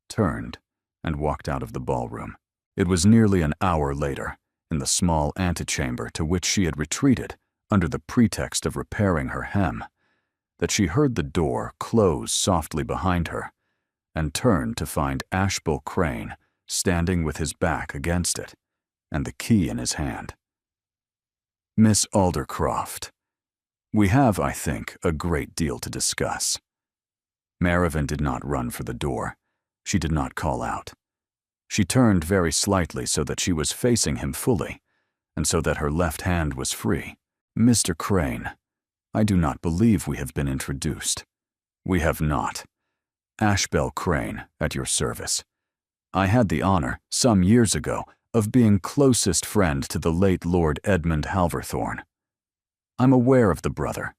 turned, and walked out of the ballroom. It was nearly an hour later, in the small antechamber to which she had retreated under the pretext of repairing her hem, that she heard the door close softly behind her, and turned to find Ashbel Crane standing with his back against it, and the key in his hand. Miss Aldercroft, we have, I think, a great deal to discuss. Merivyn did not run for the door. She did not call out. She turned very slightly so that she was facing him fully, and so that her left hand was free. Mr. Crane, I do not believe we have been introduced. We have not. Ashbel Crane, at your service. I had the honor, some years ago, of being closest friend to the late Lord Edmund Halverthorne. I'm aware of the brother.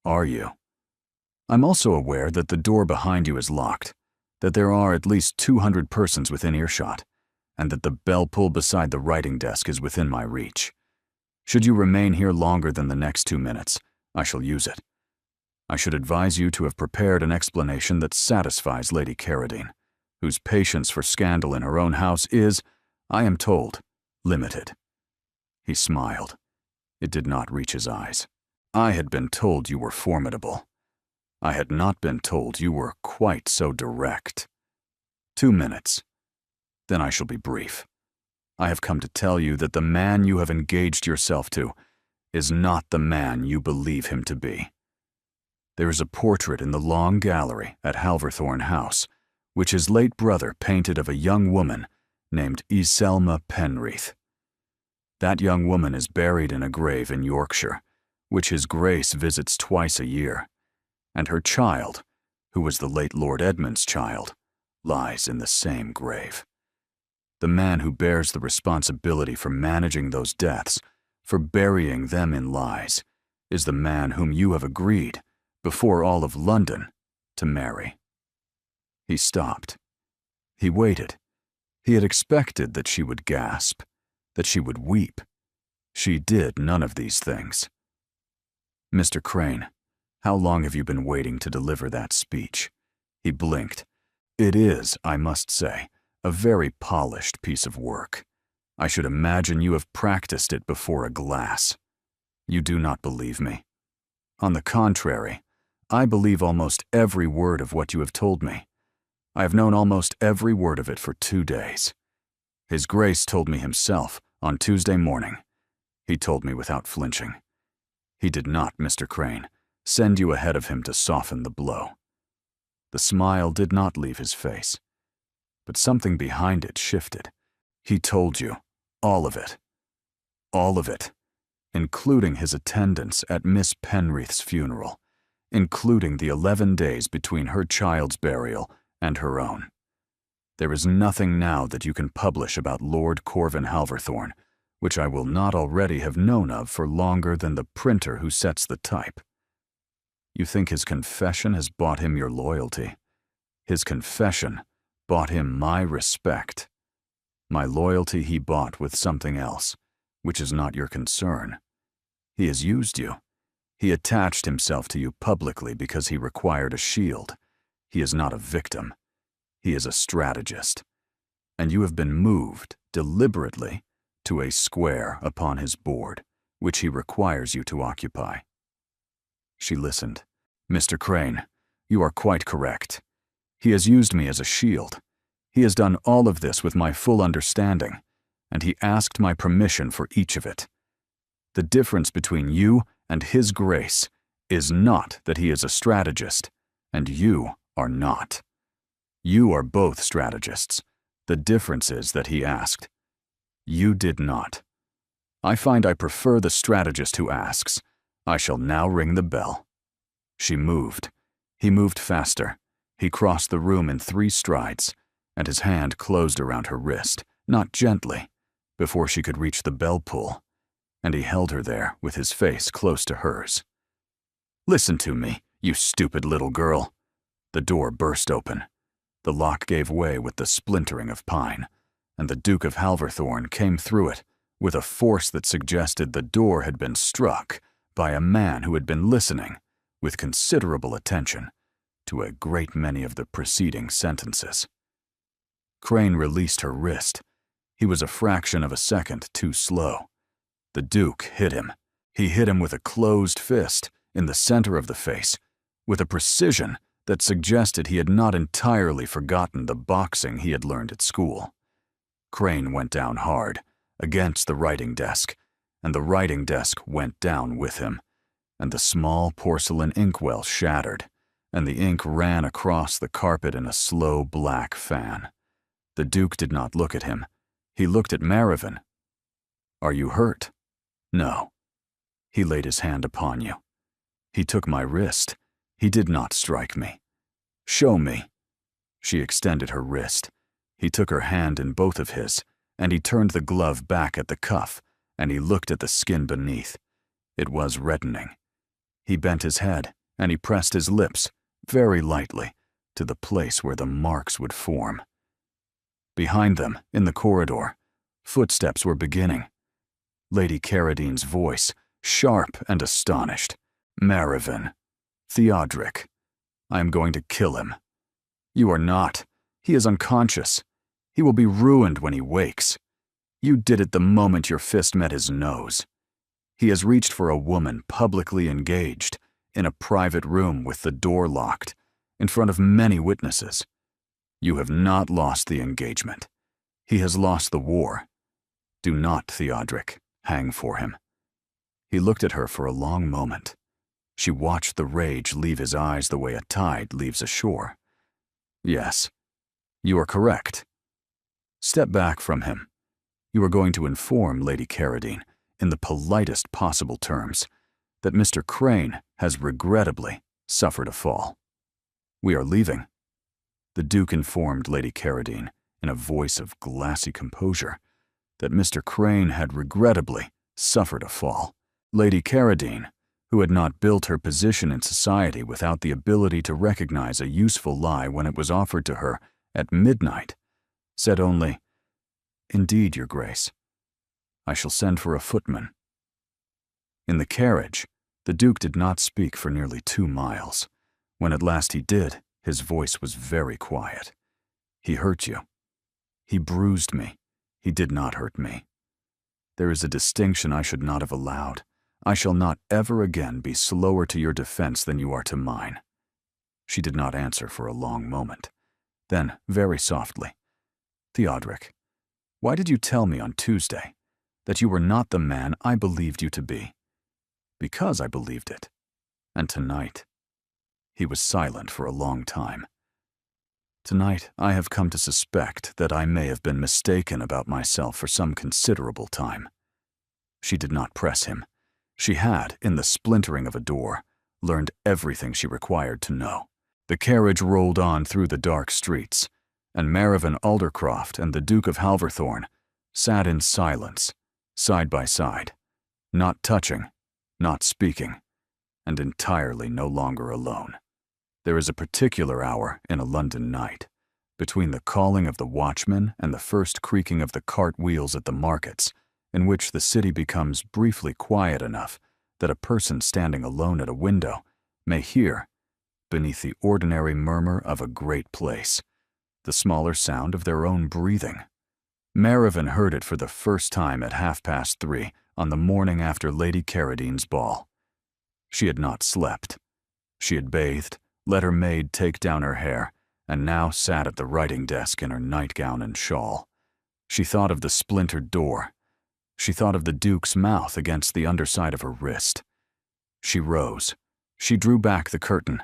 Are you? I'm also aware that the door behind you is locked, that there are at least 200 persons within earshot, and that the bell pull beside the writing desk is within my reach. Should you remain here longer than the next 2 minutes, I shall use it. I should advise you to have prepared an explanation that satisfies Lady Carradine, whose patience for scandal in her own house is, I am told, limited. He smiled. It did not reach his eyes. I had been told you were formidable. I had not been told you were quite so direct. 2 minutes. Then I shall be brief. I have come to tell you that the man you have engaged yourself to is not the man you believe him to be. There is a portrait in the long gallery at Halverthorne House, which his late brother painted of a young woman named Iselma Penreath. That young woman is buried in a grave in Yorkshire, which his Grace visits twice a year, and her child, who was the late Lord Edmund's child, lies in the same grave. The man who bears the responsibility for managing those deaths, for burying them in lies, is the man whom you have agreed, before all of London, to marry. He stopped. He waited. He had expected that she would gasp, that she would weep. She did none of these things. Mr. Crane, how long have you been waiting to deliver that speech? He blinked. It is, I must say, a very polished piece of work. I should imagine you have practiced it before a glass. You do not believe me. On the contrary, I believe almost every word of what you have told me. I have known almost every word of it for 2 days. His Grace told me himself on Tuesday morning. He told me without flinching. He did not, Mr. Crane, send you ahead of him to soften the blow. The smile did not leave his face, but something behind it shifted. He told you, all of it. All of it, including his attendance at Miss Penreath's funeral, including the 11 days between her child's burial and her own. There is nothing now that you can publish about Lord Corvin Halverthorne, which I will not already have known of for longer than the printer who sets the type. You think his confession has bought him your loyalty. His confession bought him my respect. My loyalty he bought with something else, which is not your concern. He has used you. He attached himself to you publicly because he required a shield. He is not a victim. He is a strategist. And you have been moved, deliberately, to a square upon his board, which he requires you to occupy." She listened. "Mr. Crane, you are quite correct. He has used me as a shield. He has done all of this with my full understanding, and he asked my permission for each of it. The difference between you and His Grace is not that he is a strategist, and you are not. You are both strategists. The difference is that he asked. You did not. I find I prefer the strategist who asks. I shall now ring the bell." She moved. He moved faster. He crossed the room in 3 strides, and his hand closed around her wrist, not gently, before she could reach the bell pull, and he held her there with his face close to hers. "Listen to me, you stupid little girl." The door burst open. The lock gave way with the splintering of pine, and the Duke of Halverthorne came through it with a force that suggested the door had been struck by a man who had been listening, with considerable attention, to a great many of the preceding sentences. Crane released her wrist. He was a fraction of a second too slow. The Duke hit him. He hit him with a closed fist in the center of the face, with a precision that suggested he had not entirely forgotten the boxing he had learned at school. Crane went down hard, against the writing desk, and the writing desk went down with him, and the small porcelain inkwell shattered, and the ink ran across the carpet in a slow black fan. The Duke did not look at him. He looked at Marivin. "Are you hurt?" "No." "He laid his hand upon you." "He took my wrist. He did not strike me." "Show me." She extended her wrist. He took her hand in both of his, and he turned the glove back at the cuff, and he looked at the skin beneath. It was reddening. He bent his head, and he pressed his lips, very lightly, to the place where the marks would form. Behind them, in the corridor, footsteps were beginning. Lady Carradine's voice, sharp and astonished. "Marivin. Theodric. I am going to kill him." "You are not. He is unconscious. He will be ruined when he wakes. You did it the moment your fist met his nose. He has reached for a woman publicly engaged, in a private room with the door locked, in front of many witnesses. You have not lost the engagement. He has lost the war. Do not, Theodric, hang for him." He looked at her for a long moment. She watched the rage leave his eyes the way a tide leaves a shore. "Yes, you are correct. Step back from him. You are going to inform Lady Carradine, in the politest possible terms, that Mr. Crane has regrettably suffered a fall. We are leaving." The Duke informed Lady Carradine, in a voice of glassy composure, that Mr. Crane had regrettably suffered a fall. Lady Carradine, who had not built her position in society without the ability to recognize a useful lie when it was offered to her at midnight, said only, "Indeed, Your Grace. I shall send for a footman." In the carriage, the Duke did not speak for nearly 2 miles. When at last he did, his voice was very quiet. "He hurt you. He bruised me. He did not hurt me. There is a distinction I should not have allowed. I shall not ever again be slower to your defense than you are to mine." She did not answer for a long moment. Then, very softly, "Theodric, why did you tell me on Tuesday that you were not the man I believed you to be?" "Because I believed it. And tonight—" He was silent for a long time. "Tonight I have come to suspect that I may have been mistaken about myself for some considerable time." She did not press him. She had, in the splintering of a door, learned everything she required to know. The carriage rolled on through the dark streets, and Marivin Aldercroft and the Duke of Halverthorne sat in silence, side by side, not touching, not speaking, and entirely no longer alone. There is a particular hour in a London night, between the calling of the watchman and the first creaking of the cart wheels at the markets, in which the city becomes briefly quiet enough that a person standing alone at a window may hear, beneath the ordinary murmur of a great place, the smaller sound of their own breathing. Marivin heard it for the first time at 3:30 on the morning after Lady Carradine's ball. She had not slept. She had bathed, let her maid take down her hair, and now sat at the writing desk in her nightgown and shawl. She thought of the splintered door. She thought of the Duke's mouth against the underside of her wrist. She rose. She drew back the curtain.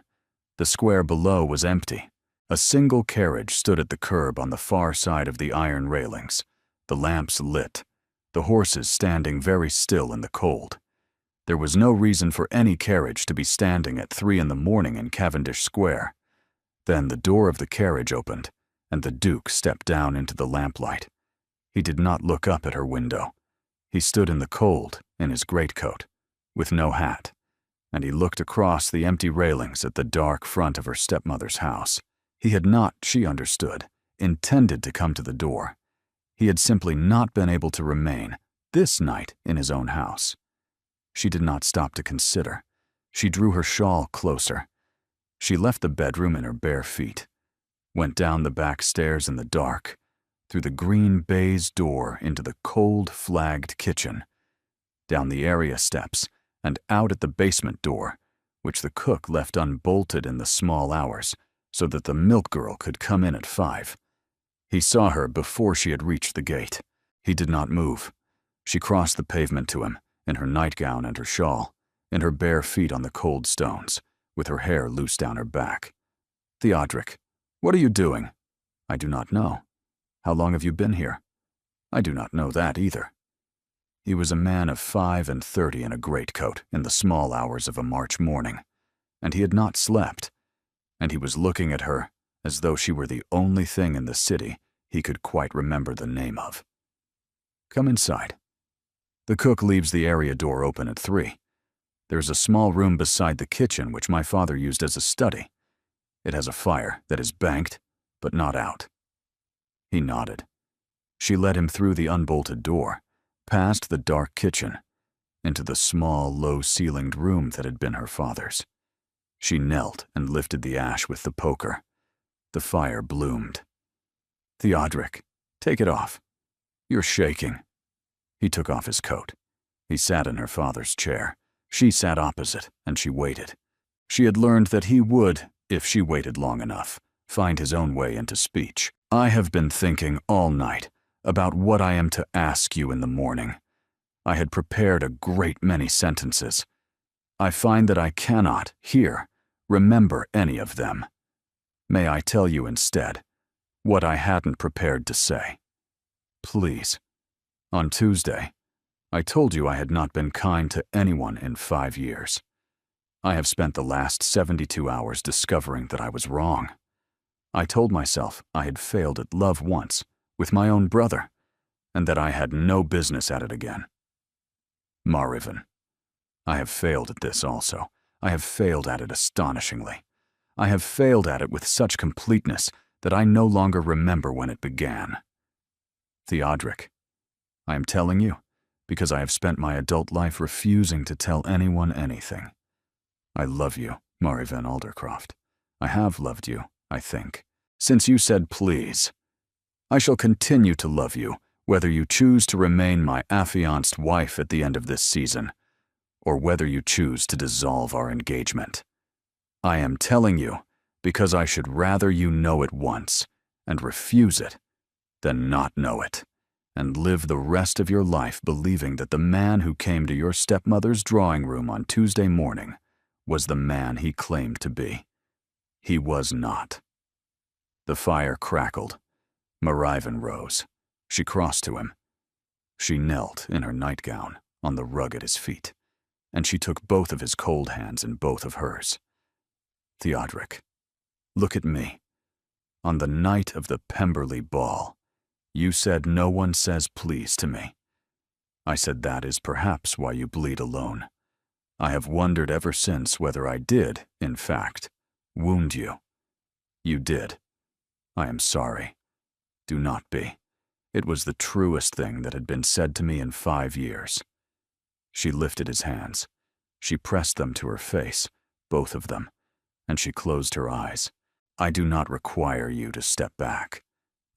The square below was empty. A single carriage stood at the curb on the far side of the iron railings, the lamps lit, the horses standing very still in the cold. There was no reason for any carriage to be standing at 3 in the morning in Cavendish Square. Then the door of the carriage opened, and the Duke stepped down into the lamplight. He did not look up at her window. He stood in the cold, in his greatcoat, with no hat, and he looked across the empty railings at the dark front of her stepmother's house. He had not, she understood, intended to come to the door. He had simply not been able to remain, this night, in his own house. She did not stop to consider. She drew her shawl closer. She left the bedroom in her bare feet, went down the back stairs in the dark, through the green baize door into the cold, flagged kitchen, down the area steps, and out at the basement door, which the cook left unbolted in the small hours, so that the milk girl could come in at 5. He saw her before she had reached the gate. He did not move. She crossed the pavement to him, in her nightgown and her shawl, in her bare feet on the cold stones, with her hair loose down her back. "Theodric, what are you doing?" "I do not know." "How long have you been here?" "I do not know that either." He was a man of 35 in a greatcoat in the small hours of a March morning, and he had not slept, and he was looking at her as though she were the only thing in the city he could quite remember the name of. "Come inside." The cook leaves the area door open at 3. There's a small room beside the kitchen which my father used as a study. It has a fire that is banked, but not out. He nodded. She led him through the unbolted door, past the dark kitchen, into the small, low-ceilinged room that had been her father's. She knelt and lifted the ash with the poker. The fire bloomed. "Theodric, take it off. You're shaking." He took off his coat. He sat in her father's chair. She sat opposite, and she waited. She had learned that he would, if she waited long enough, find his own way into speech. "I have been thinking all night about what I am to ask you in the morning. I had prepared a great many sentences. I find that I cannot, here, remember any of them. May I tell you instead what I hadn't prepared to say? Please. On Tuesday, I told you I had not been kind to anyone in 5 years. I have spent the last 72 hours discovering that I was wrong. I told myself I had failed at love once, with my own brother, and that I had no business at it again. Marivin, I have failed at this also. I have failed at it astonishingly. I have failed at it with such completeness that I no longer remember when it began. Theodric, I am telling you because I have spent my adult life refusing to tell anyone anything. I love you, Marivin Aldercroft. I have loved you, I think, since you said please. I shall continue to love you, whether you choose to remain my affianced wife at the end of this season, or whether you choose to dissolve our engagement. I am telling you because I should rather you know it once and refuse it than not know it, and live the rest of your life believing that the man who came to your stepmother's drawing room on Tuesday morning was the man he claimed to be. He was not. The fire crackled. Marivin rose. She crossed to him. She knelt in her nightgown on the rug at his feet, and she took both of his cold hands in both of hers. Theodric, look at me. On the night of the Pemberley ball, you said no one says please to me. I said that is perhaps why you bleed alone. I have wondered ever since whether I did, in fact, wound you. You did. I am sorry. Do not be. It was the truest thing that had been said to me in 5 years. She lifted his hands. She pressed them to her face, both of them, and she closed her eyes. I do not require you to step back.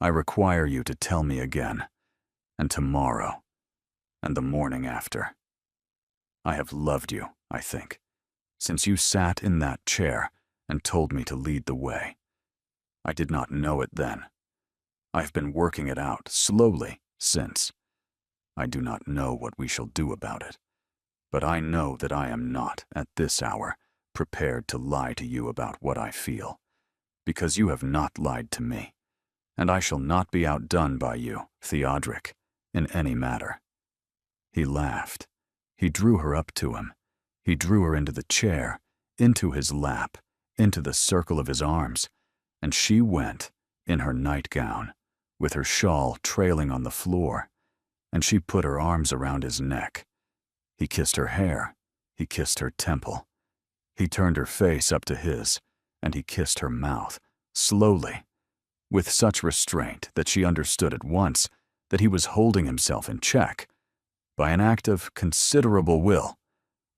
I require you to tell me again, and tomorrow, and the morning after. I have loved you, I think, since you sat in that chair and told me to lead the way. I did not know it then. I've been working it out slowly since. I do not know what we shall do about it, but I know that I am not, at this hour, prepared to lie to you about what I feel, because you have not lied to me, and I shall not be outdone by you, Theodric, in any matter. He laughed. He drew her up to him. He drew her into the chair, into his lap, into the circle of his arms, and she went, in her nightgown, with her shawl trailing on the floor, and she put her arms around his neck. He kissed her hair. He kissed her temple. He turned her face up to his, and he kissed her mouth, slowly, with such restraint that she understood at once that he was holding himself in check, by an act of considerable will,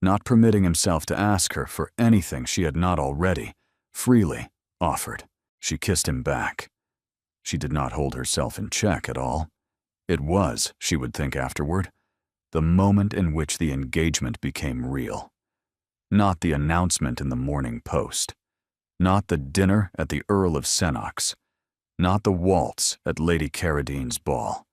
not permitting himself to ask her for anything she had not already, freely, offered. She kissed him back. She did not hold herself in check at all. It was, she would think afterward, the moment in which the engagement became real. Not the announcement in the Morning Post. Not the dinner at the Earl of Sennock's. Not the waltz at Lady Carradine's ball.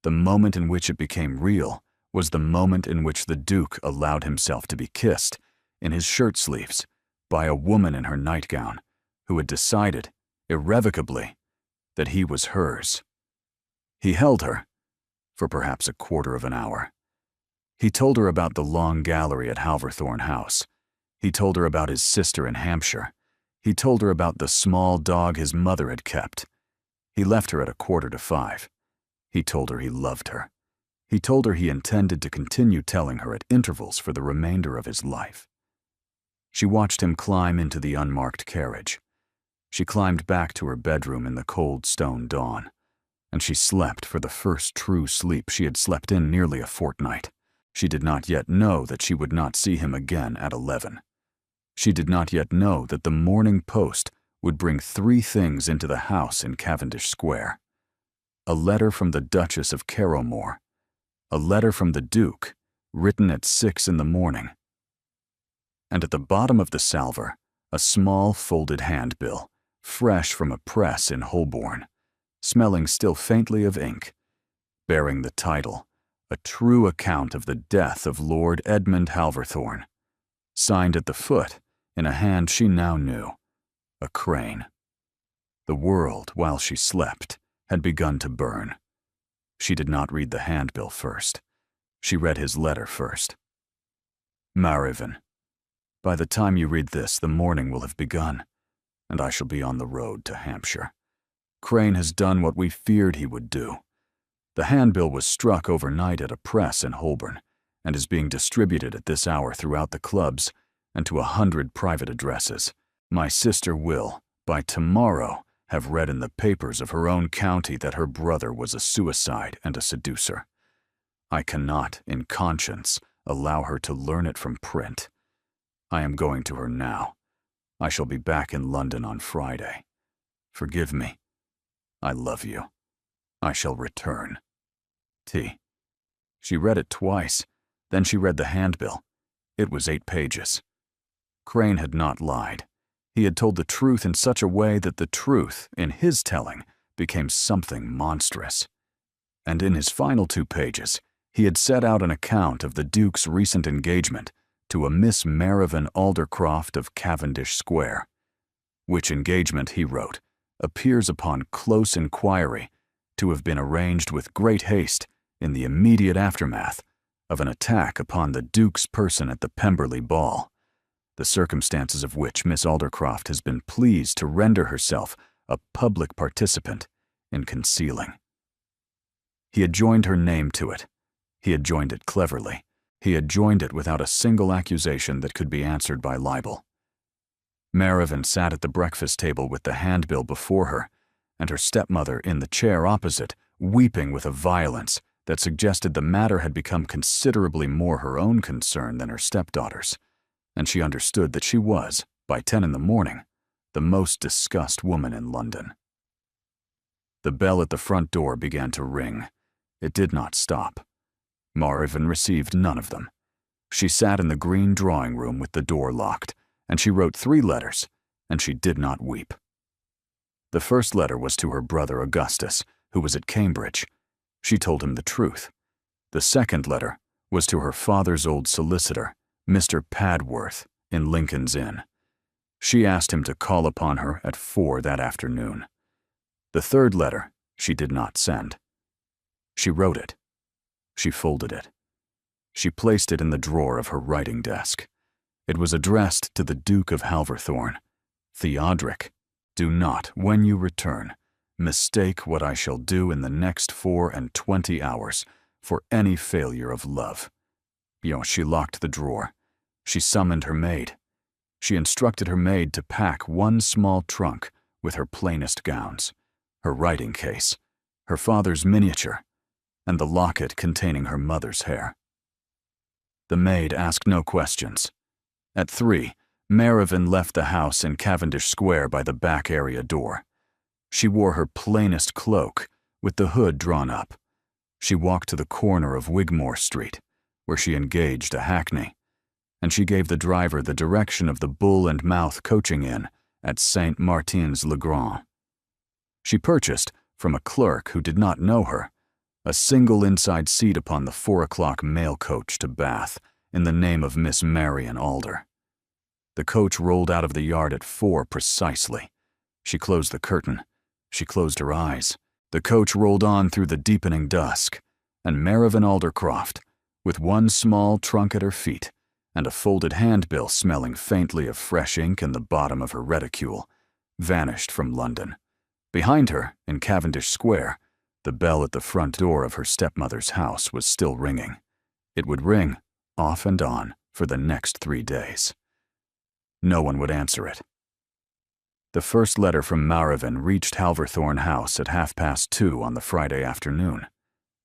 The moment in which it became real was the moment in which the Duke allowed himself to be kissed, in his shirt sleeves, by a woman in her nightgown, who had decided, irrevocably, that he was hers. He held her, for perhaps a quarter of an hour. He told her about the long gallery at Halverthorne House. He told her about his sister in Hampshire. He told her about the small dog his mother had kept. He left her at 5:15. He told her he loved her. He told her he intended to continue telling her at intervals for the remainder of his life. She watched him climb into the unmarked carriage. She climbed back to her bedroom in the cold stone dawn, and she slept for the first true sleep she had slept in nearly a fortnight. She did not yet know that she would not see him again at 11. She did not yet know that the Morning Post would bring 3 things into the house in Cavendish Square: a letter from the Duchess of Carrowmore, a letter from the Duke, written at 6 in the morning, and at the bottom of the salver, a small folded handbill, fresh from a press in Holborn, smelling still faintly of ink, bearing the title, A True Account of the Death of Lord Edmund Halverthorne, signed at the foot, in a hand she now knew, a Crane. The world, while she slept, had begun to burn. She did not read the handbill first. She read his letter first. Marivin, by the time you read this, the morning will have begun, and I shall be on the road to Hampshire. Crane has done what we feared he would do. The handbill was struck overnight at a press in Holborn, and is being distributed at this hour throughout the clubs and to 100 private addresses. My sister will, by tomorrow, have read in the papers of her own county that her brother was a suicide and a seducer. I cannot, in conscience, allow her to learn it from print. I am going to her now. I shall be back in London on Friday. Forgive me. I love you. I shall return. T. She read it twice. Then she read the handbill. It was 8 pages. Crane had not lied. He had told the truth in such a way that the truth, in his telling, became something monstrous. And in his final 2 pages, he had set out an account of the Duke's recent engagement to a Miss Marivin Aldercroft of Cavendish Square, which engagement, he wrote, appears upon close inquiry to have been arranged with great haste in the immediate aftermath of an attack upon the Duke's person at the Pemberley ball, the circumstances of which Miss Aldercroft has been pleased to render herself a public participant in concealing. He had joined her name to it. He had joined it cleverly. He had joined it without a single accusation that could be answered by libel. Marivin sat at the breakfast table with the handbill before her, and her stepmother in the chair opposite, weeping with a violence that suggested the matter had become considerably more her own concern than her stepdaughter's, and she understood that she was, by 10 in the morning, the most discussed woman in London. The bell at the front door began to ring. It did not stop. Marvin received none of them. She sat in the green drawing room with the door locked, and she wrote 3 letters, and she did not weep. The first letter was to her brother Augustus, who was at Cambridge. She told him the truth. The second letter was to her father's old solicitor, Mr. Padworth, in Lincoln's Inn. She asked him to call upon her at 4 that afternoon. The third letter she did not send. She wrote it. She folded it. She placed it in the drawer of her writing desk. It was addressed to the Duke of Halverthorne. Theodoric, do not, when you return, mistake what I shall do in the next 24 hours for any failure of love. She locked the drawer. She summoned her maid. She instructed her maid to pack 1 small trunk with her plainest gowns, her writing case, her father's miniature, and the locket containing her mother's hair. The maid asked no questions. At 3, Marvin left the house in Cavendish Square by the back area door. She wore her plainest cloak, with the hood drawn up. She walked to the corner of Wigmore Street, where she engaged a hackney, and she gave the driver the direction of the Bull and Mouth coaching inn at St. Martin's-le-Grand. She purchased, from a clerk who did not know her, a single inside seat upon the 4 o'clock mail coach to Bath in the name of Miss Marian Alder. The coach rolled out of the yard at 4 precisely. She closed the curtain. She closed her eyes. The coach rolled on through the deepening dusk, and Marvin Aldercroft, with 1 small trunk at her feet and a folded handbill smelling faintly of fresh ink in the bottom of her reticule, vanished from London. Behind her, in Cavendish Square, the bell at the front door of her stepmother's house was still ringing. It would ring, off and on, for the next 3 days. No one would answer it. The first letter from Marvin reached Halverthorne House at 2:30 on the Friday afternoon.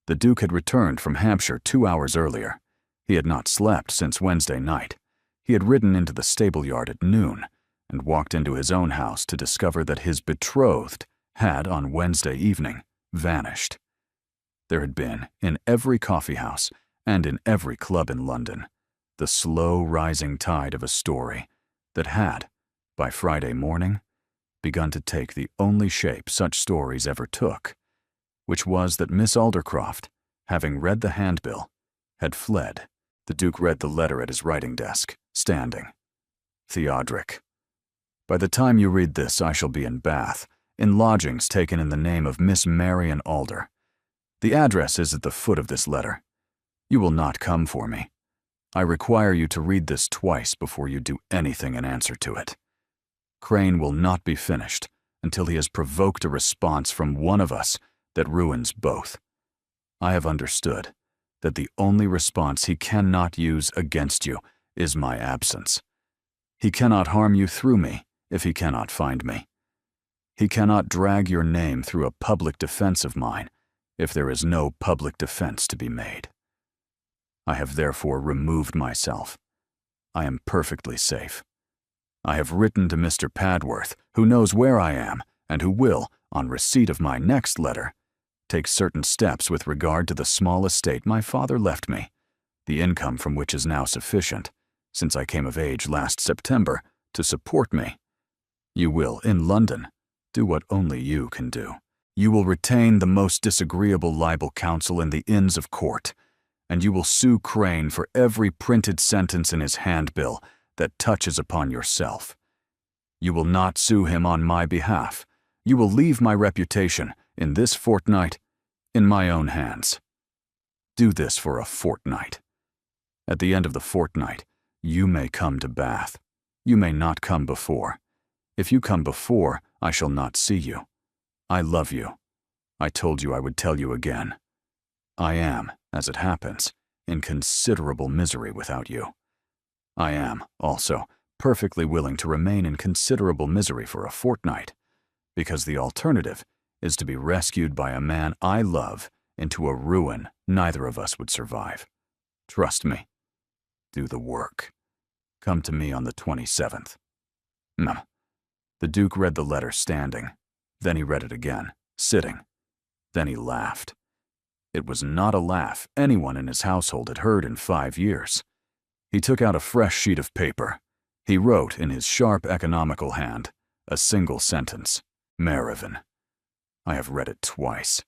The Duke had returned from Hampshire 2 hours earlier. He had not slept since Wednesday night. He had ridden into the stable yard at noon and walked into his own house to discover that his betrothed had, on Wednesday evening, vanished. There had been, in every coffee-house and in every club in London, the slow rising tide of a story that had, by Friday morning, begun to take the only shape such stories ever took, which was that Miss Aldercroft, having read the handbill, had fled. The Duke read the letter at his writing desk, standing. Theodoric. By the time you read this, I shall be in Bath, in lodgings taken in the name of Miss Marian Alder. The address is at the foot of this letter. You will not come for me. I require you to read this twice before you do anything in answer to it. Crane will not be finished until he has provoked a response from one of us that ruins both. I have understood that the only response he cannot use against you is my absence. He cannot harm you through me if he cannot find me. He cannot drag your name through a public defense of mine if there is no public defense to be made. I have therefore removed myself. I am perfectly safe. I have written to Mr. Padworth, who knows where I am, and who will, on receipt of my next letter, take certain steps with regard to the small estate my father left me, the income from which is now sufficient, since I came of age last September, to support me. You will, in London, do what only you can do. You will retain the most disagreeable libel counsel in the Inns of Court, and you will sue Crane for every printed sentence in his handbill that touches upon yourself. You will not sue him on my behalf. You will leave my reputation, in this fortnight, in my own hands. Do this for a fortnight. At the end of the fortnight, you may come to Bath. You may not come before. If you come before, I shall not see you. I love you. I told you I would tell you again. I am, as it happens, in considerable misery without you. I am, also, perfectly willing to remain in considerable misery for a fortnight, because the alternative is to be rescued by a man I love into a ruin neither of us would survive. Trust me. Do the work. Come to me on the 27th. The Duke read the letter standing. Then he read it again, sitting. Then he laughed. It was not a laugh anyone in his household had heard in 5 years. He took out a fresh sheet of paper. He wrote in his sharp, economical hand a single sentence: Merivyn. I have read it twice.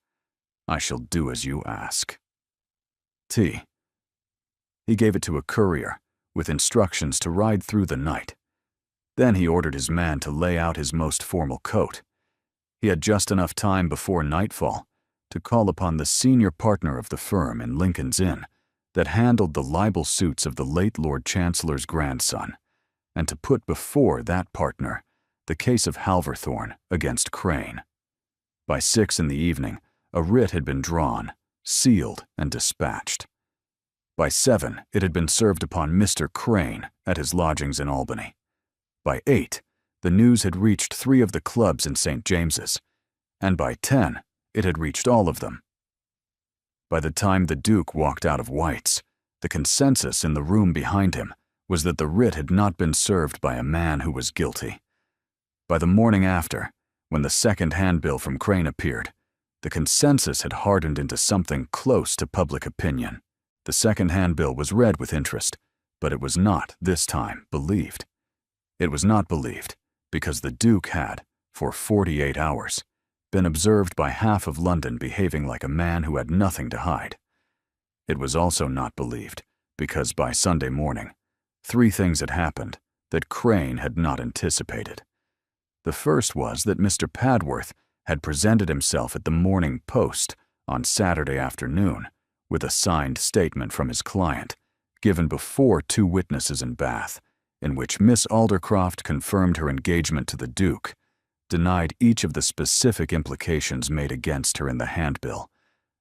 I shall do as you ask. T. He gave it to a courier, with instructions to ride through the night. Then he ordered his man to lay out his most formal coat. He had just enough time before nightfall to call upon the senior partner of the firm in Lincoln's Inn that handled the libel suits of the late Lord Chancellor's grandson, and to put before that partner the case of Halverthorne against Crane. By 6 in the evening, a writ had been drawn, sealed, and dispatched. By 7, it had been served upon Mr. Crane at his lodgings in Albany. By 8, the news had reached 3 of the clubs in St. James's, and by 10, it had reached all of them. By the time the Duke walked out of White's, the consensus in the room behind him was that the writ had not been served by a man who was guilty. By the morning after, when the second handbill from Crane appeared, the consensus had hardened into something close to public opinion. The second handbill was read with interest, but it was not, this time, believed. It was not believed because the Duke had, for 48 hours, been observed by half of London behaving like a man who had nothing to hide. It was also not believed because by Sunday morning, 3 things had happened that Crane had not anticipated. The first was that Mr. Padworth had presented himself at the Morning Post on Saturday afternoon with a signed statement from his client, given before 2 witnesses in Bath, in which Miss Aldercroft confirmed her engagement to the Duke, denied each of the specific implications made against her in the handbill,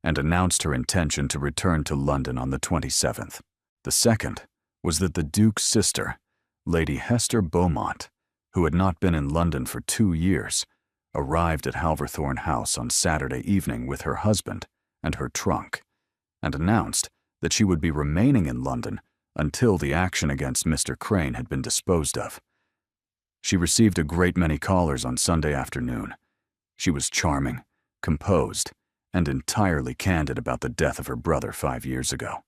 and announced her intention to return to London on the 27th. The second was that the Duke's sister, Lady Hester Beaumont, who had not been in London for 2 years, arrived at Halverthorne House on Saturday evening with her husband and her trunk, and announced that she would be remaining in London until the action against Mr. Crane had been disposed of. She received a great many callers on Sunday afternoon. She was charming, composed, and entirely candid about the death of her brother 5 years ago.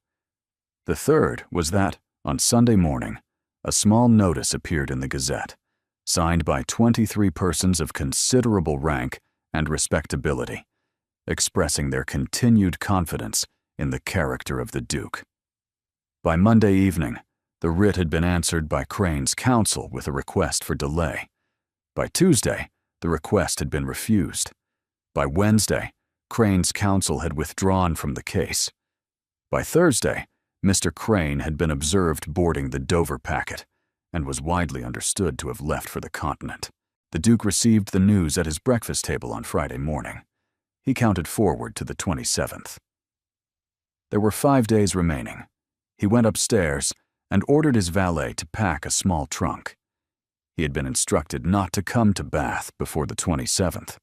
The third was that, on Sunday morning, a small notice appeared in the Gazette, signed by 23 persons of considerable rank and respectability, expressing their continued confidence in the character of the Duke. By Monday evening, the writ had been answered by Crane's counsel with a request for delay. By Tuesday, the request had been refused. By Wednesday, Crane's counsel had withdrawn from the case. By Thursday, Mr. Crane had been observed boarding the Dover packet and was widely understood to have left for the continent. The Duke received the news at his breakfast table on Friday morning. He counted forward to the 27th. There were 5 days remaining. He went upstairs and ordered his valet to pack a small trunk. He had been instructed not to come to Bath before the 27th.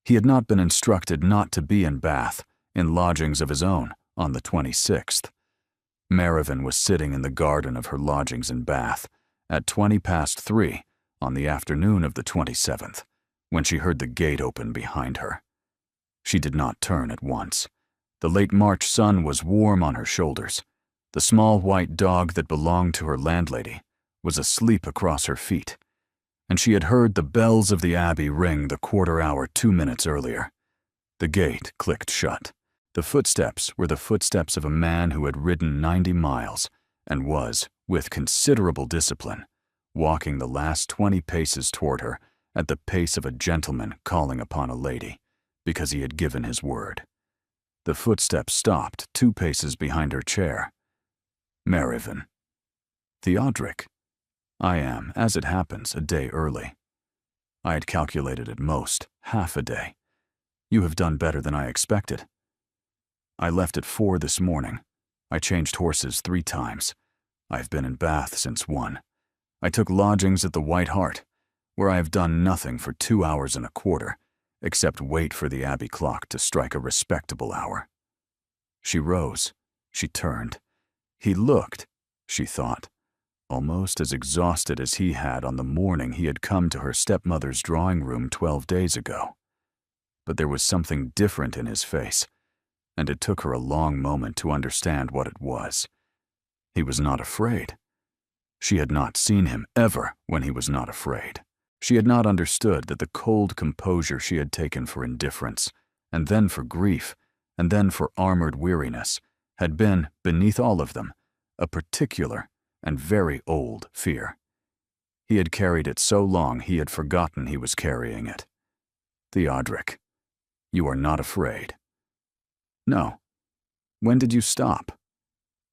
He had not been instructed not to be in Bath, in lodgings of his own, on the 26th. Merivyn was sitting in the garden of her lodgings in Bath at 3:20 on the afternoon of the 27th, when she heard the gate open behind her. She did not turn at once. The late March sun was warm on her shoulders. The small white dog that belonged to her landlady was asleep across her feet, and she had heard the bells of the Abbey ring the quarter hour 2 minutes earlier. The gate clicked shut. The footsteps were the footsteps of a man who had ridden 90 miles and was, with considerable discipline, walking the last 20 paces toward her at the pace of a gentleman calling upon a lady, because he had given his word. The footsteps stopped 2 paces behind her chair. Merivyn. Theodoric. I am, as it happens, a day early. I had calculated at most half a day. You have done better than I expected. I left at 4 this morning. I changed horses 3 times. I have been in Bath since 1. I took lodgings at the White Hart, where I have done nothing for 2 hours and a quarter, except wait for the Abbey clock to strike a respectable hour. She rose. She turned. He looked, she thought, almost as exhausted as he had on the morning he had come to her stepmother's drawing room 12 days ago. But there was something different in his face. and it took her a long moment to understand what it was. He was not afraid. She had not seen him ever when he was not afraid. She had not understood that the cold composure she had taken for indifference, and then for grief, and then for armored weariness, had been, beneath all of them, a particular and very old fear. He had carried it so long he had forgotten he was carrying it. Theodric, you are not afraid. No. When did you stop?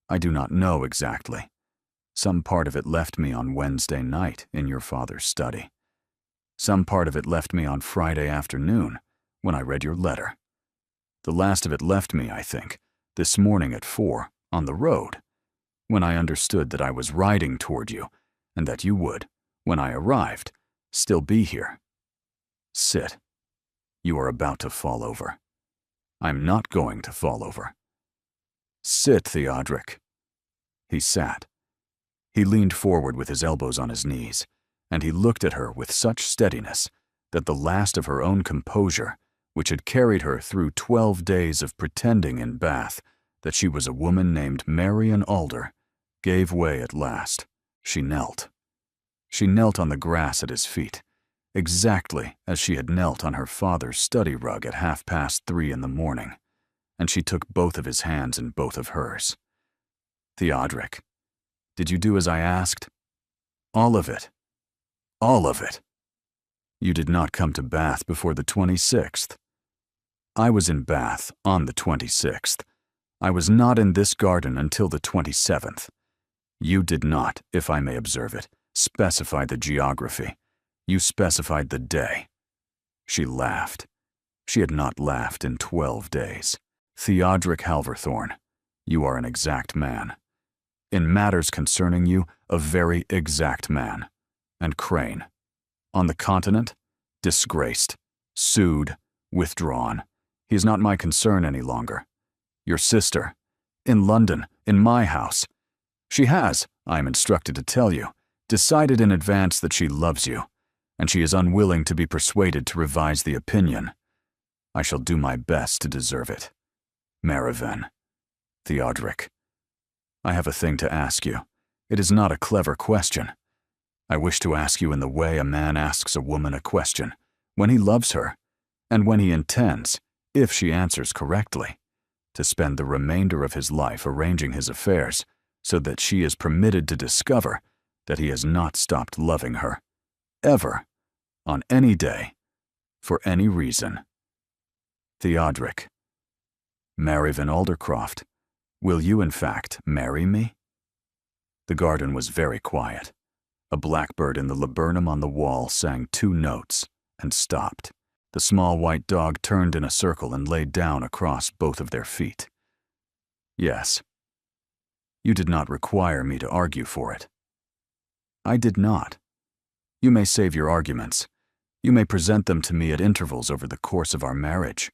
I do not know exactly. Some part of it left me on Wednesday night in your father's study. Some part of it left me on Friday afternoon when I read your letter. The last of it left me, I think, this morning at 4 on the road, when I understood that I was riding toward you and that you would, when I arrived, still be here. Sit. You are about to fall over. I'm not going to fall over. Sit, Theodric. He sat. He leaned forward with his elbows on his knees, and he looked at her with such steadiness that the last of her own composure, which had carried her through 12 days of pretending in Bath that she was a woman named Marian Alder, gave way at last. She knelt. She knelt on the grass at his feet, exactly as she had knelt on her father's study rug at 3:30 in the morning, and she took both of his hands in both of hers. Theodric, did you do as I asked? All of it. All of it. You did not come to Bath before the 26th. I was in Bath on the 26th. I was not in this garden until the 27th. You did not, if I may observe it, specify the geography. You specified the day. She laughed. She had not laughed in 12 days. Theodric Halverthorne, you are an exact man. In matters concerning you, a very exact man. And Crane. On the continent, disgraced, sued, withdrawn. He is not my concern any longer. Your sister, in London, in my house. She has, I am instructed to tell you, decided in advance that she loves you, and she is unwilling to be persuaded to revise the opinion. I shall do my best to deserve it. Mariven. Theodric. I have a thing to ask you. It is not a clever question. I wish to ask you in the way a man asks a woman a question, when he loves her, and when he intends, if she answers correctly, to spend the remainder of his life arranging his affairs so that she is permitted to discover that he has not stopped loving her, ever, on any day, for any reason. Theodric. Mariven Aldercroft, will you in fact marry me? The garden was very quiet. A blackbird in the laburnum on the wall sang 2 notes and stopped. The small white dog turned in a circle and laid down across both of their feet. Yes. You did not require me to argue for it. I did not. You may save your arguments. You may present them to me at intervals over the course of our marriage.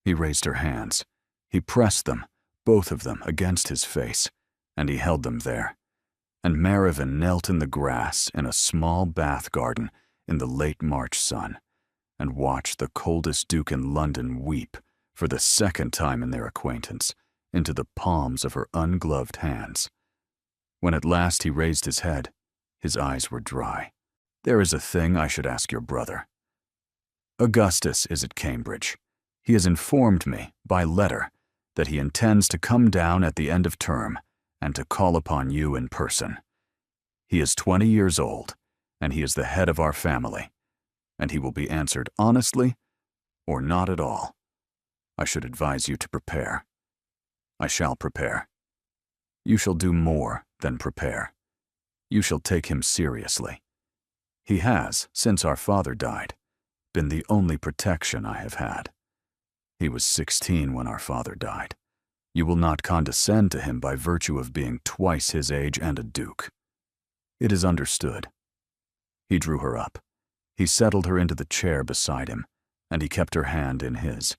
He raised her hands. He pressed them, both of them, against his face, and he held them there. And Mariven knelt in the grass in a small Bath garden in the late March sun, and watched the coldest duke in London weep, for the second time in their acquaintance, into the palms of her ungloved hands. When at last he raised his head, his eyes were dry. There is a thing I should ask your brother. Augustus is at Cambridge. He has informed me, by letter, that he intends to come down at the end of term and to call upon you in person. He is 20 years old, and he is the head of our family, and he will be answered honestly or not at all. I should advise you to prepare. I shall prepare. You shall do more than prepare. You shall take him seriously. He has, since our father died, been the only protection I have had. He was 16 when our father died. You will not condescend to him by virtue of being twice his age and a duke. It is understood. He drew her up. He settled her into the chair beside him, and he kept her hand in his,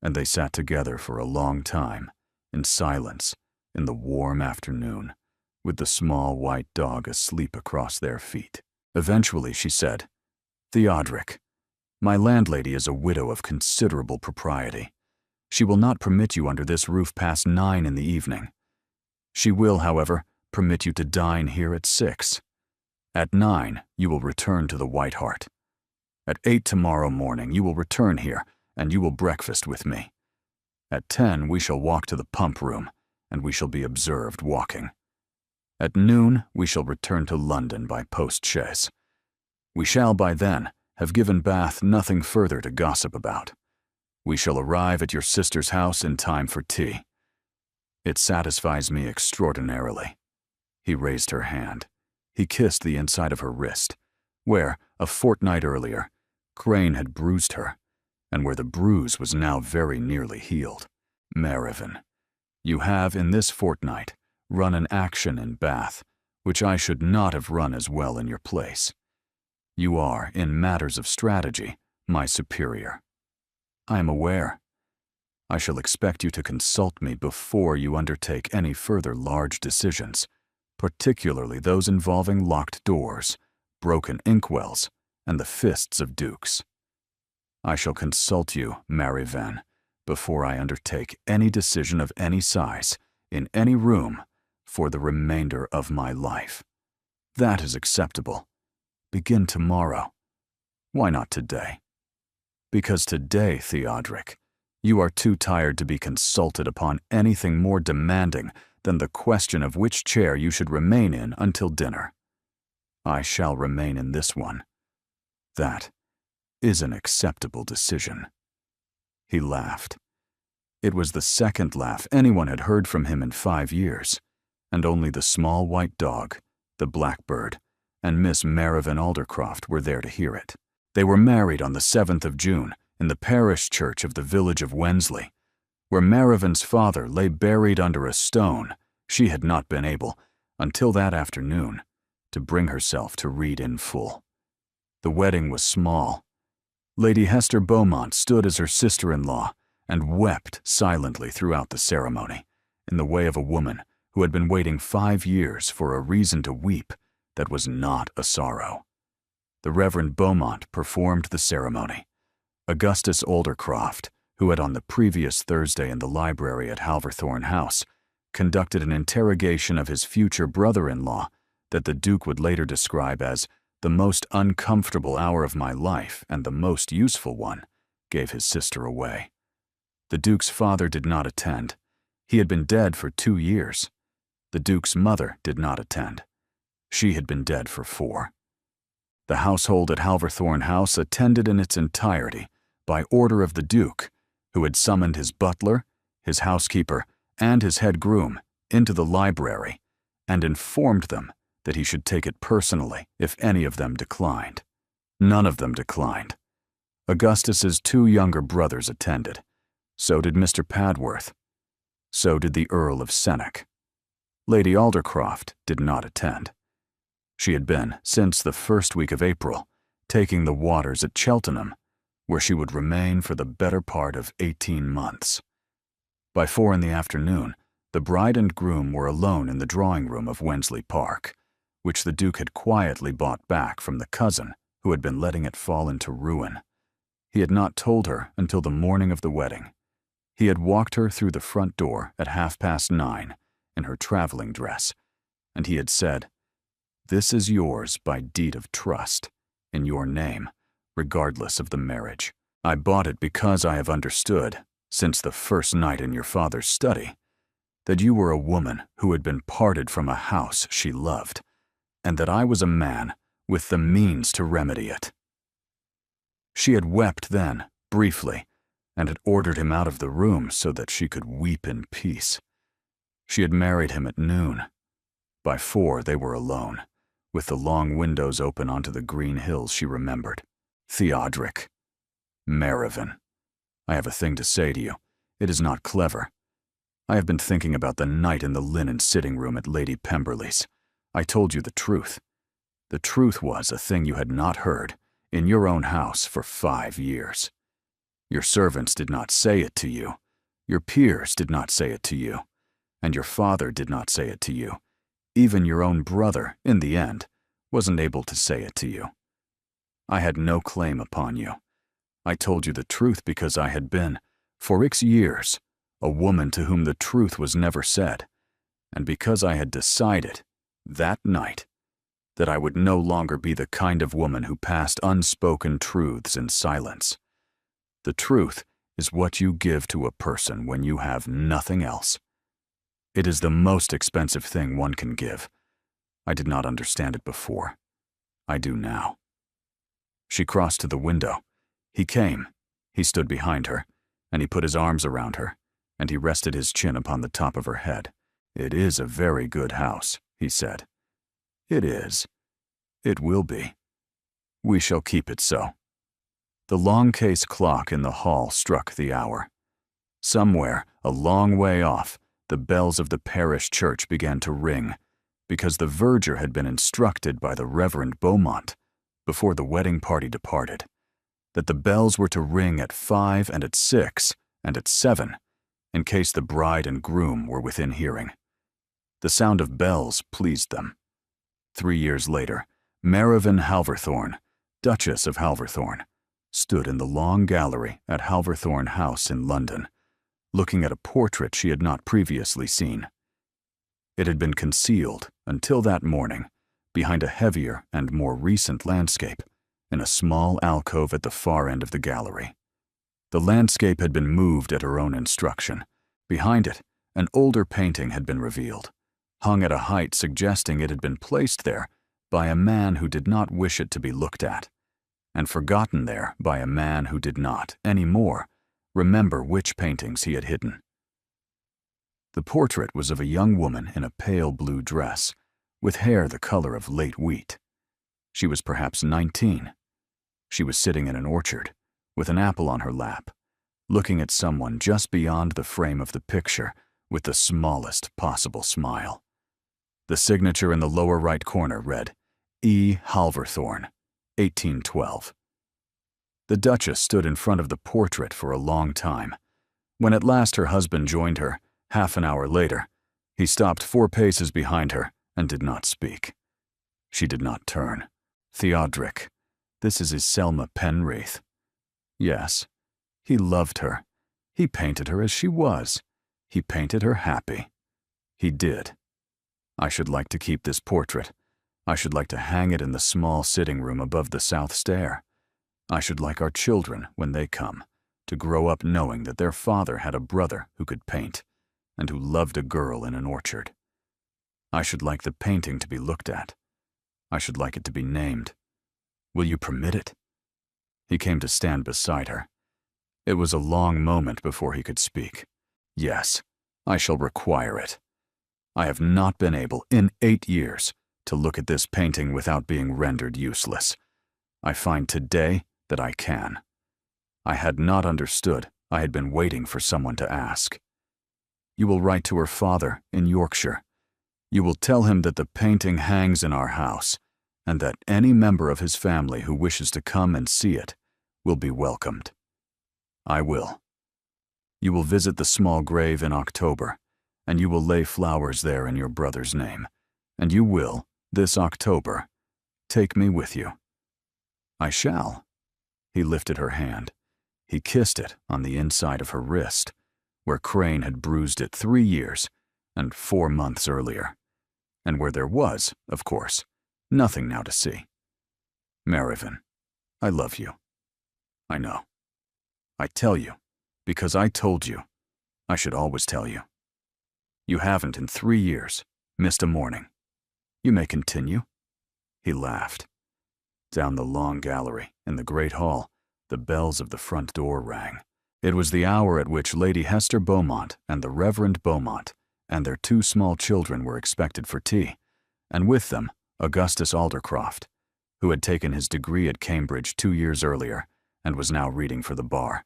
and they sat together for a long time, in silence, in the warm afternoon, with the small white dog asleep across their feet. Eventually she said, Theodric, my landlady is a widow of considerable propriety. She will not permit you under this roof past 9 in the evening. She will, however, permit you to dine here at 6. At 9, you will return to the White Hart. At 8 tomorrow morning, you will return here, and you will breakfast with me. At 10, we shall walk to the pump room, and we shall be observed walking. At noon, we shall return to London by post-chaise. We shall, by then, have given Bath nothing further to gossip about. We shall arrive at your sister's house in time for tea. It satisfies me extraordinarily." He raised her hand. He kissed the inside of her wrist, where, a fortnight earlier, Crane had bruised her, and where the bruise was now very nearly healed. "Marivin, you have, in this fortnight, run an action in Bath, which I should not have run as well in your place. You are, in matters of strategy, my superior. I am aware. I shall expect you to consult me before you undertake any further large decisions, particularly those involving locked doors, broken inkwells, and the fists of dukes. I shall consult you, Marivin, before I undertake any decision of any size, in any room, for the remainder of my life. That is acceptable. Begin tomorrow. Why not today? Because today, Theodric, you are too tired to be consulted upon anything more demanding than the question of which chair you should remain in until dinner. I shall remain in this one. That is an acceptable decision." He laughed. It was the second laugh anyone had heard from him in 5 years, and only the small white dog, the blackbird, and Miss Marivin Aldercroft were there to hear it. They were married on the 7th of June in the parish church of the village of Wensley. Where Marivin's father lay buried under a stone, she had not been able, until that afternoon, to bring herself to read in full. The wedding was small. Lady Hester Beaumont stood as her sister-in-law and wept silently throughout the ceremony, in the way of a woman who had been waiting 5 years for a reason to weep that was not a sorrow. The Reverend Beaumont performed the ceremony. Augustus Aldercroft, who had on the previous Thursday in the library at Halverthorne House conducted an interrogation of his future brother-in-law that the Duke would later describe as the most uncomfortable hour of my life and the most useful one, gave his sister away. The Duke's father did not attend. He had been dead for 2 years. The Duke's mother did not attend. She had been dead for 4. The household at Halverthorne House attended in its entirety by order of the Duke, who had summoned his butler, his housekeeper, and his head groom into the library and informed them that he should take it personally if any of them declined. None of them declined. Augustus's 2 younger brothers attended. So did Mr. Padworth. So did the Earl of Senec. Lady Aldercroft did not attend. She had been, since the first week of April, taking the waters at Cheltenham, where she would remain for the better part of 18 months. By 4 in the afternoon, the bride and groom were alone in the drawing-room of Wensley Park, which the Duke had quietly bought back from the cousin who had been letting it fall into ruin. He had not told her until the morning of the wedding. He had walked her through the front door at 9:30 in her traveling dress, and he had said, "This is yours by deed of trust, in your name, regardless of the marriage. I bought it because I have understood, since the first night in your father's study, that you were a woman who had been parted from a house she loved, and that I was a man with the means to remedy it." She had wept then, briefly, and had ordered him out of the room so that she could weep in peace. She had married him at noon. By 4 they were alone, with the long windows open onto the green hills she remembered. "Theodric, Marivin, I have a thing to say to you. It is not clever. I have been thinking about the night in the linen sitting room at Lady Pemberley's. I told you the truth. The truth was a thing you had not heard, in your own house for 5 years. Your servants did not say it to you. Your peers did not say it to you. And your father did not say it to you. Even your own brother, in the end, wasn't able to say it to you. I had no claim upon you. I told you the truth because I had been, For X years, a woman to whom the truth was never said, and because I had decided, that night, that I would no longer be the kind of woman who passed unspoken truths in silence. The truth is what you give to a person when you have nothing else. It is the most expensive thing one can give. I did not understand it before. I do now. She crossed to the window. He came. He stood behind her, and he put his arms around her, and he rested his chin upon the top of her head. "It is a very good house," he said. "It is. It will be. We shall keep it so." The long case clock in the hall struck the hour. Somewhere, a long way off, the bells of the parish church began to ring, because the verger had been instructed by the Reverend Beaumont, before the wedding party departed, that the bells were to ring at 5 and at 6 and at 7, in case the bride and groom were within hearing. The sound of bells pleased them. 3 years later, Merivyn Halverthorne, Duchess of Halverthorne, stood in the long gallery at Halverthorne House in London, looking at a portrait she had not previously seen. It had been concealed, until that morning, behind a heavier and more recent landscape, in a small alcove at the far end of the gallery. The landscape had been moved at her own instruction. Behind it, an older painting had been revealed, hung at a height suggesting it had been placed there by a man who did not wish it to be looked at, and forgotten there by a man who did not, any more, remember which paintings he had hidden. The portrait was of a young woman in a pale blue dress, with hair the color of late wheat. She was perhaps 19. She was sitting in an orchard, with an apple on her lap, looking at someone just beyond the frame of the picture with the smallest possible smile. The signature in the lower right corner read, E. Halverthorne, 1812. The Duchess stood in front of the portrait for a long time. When at last her husband joined her, half an hour later, he stopped 4 paces behind her and did not speak. She did not turn. "Theodric, this is Selma Penreath." Yes, he loved her. He painted her as she was. He painted her happy. He did. I should like to keep this portrait. I should like to hang it in the small sitting room above the south stair. I should like our children, when they come, to grow up knowing that their father had a brother who could paint, and who loved a girl in an orchard. I should like the painting to be looked at. I should like it to be named. Will you permit it? He came to stand beside her. It was a long moment before he could speak. Yes, I shall require it. I have not been able, in 8 years, to look at this painting without being rendered useless. I find today that I can. I had not understood. I had been waiting for someone to ask. You will write to her father in Yorkshire. You will tell him that the painting hangs in our house, and that any member of his family who wishes to come and see it will be welcomed. I will. You will visit the small grave in October, and you will lay flowers there in your brother's name, and you will, this October, take me with you. I shall. He lifted her hand. He kissed it on the inside of her wrist, where Crane had bruised it 3 years and 4 months earlier, and where there was, of course, nothing now to see. Merivyn, I love you. I know. I tell you, because I told you. I should always tell you. You haven't in 3 years missed a morning. You may continue. He laughed. Down the long gallery, in the great hall, the bells of the front door rang. It was the hour at which Lady Hester Beaumont and the Reverend Beaumont and their 2 small children were expected for tea, and with them Augustus Aldercroft, who had taken his degree at Cambridge 2 years earlier and was now reading for the bar.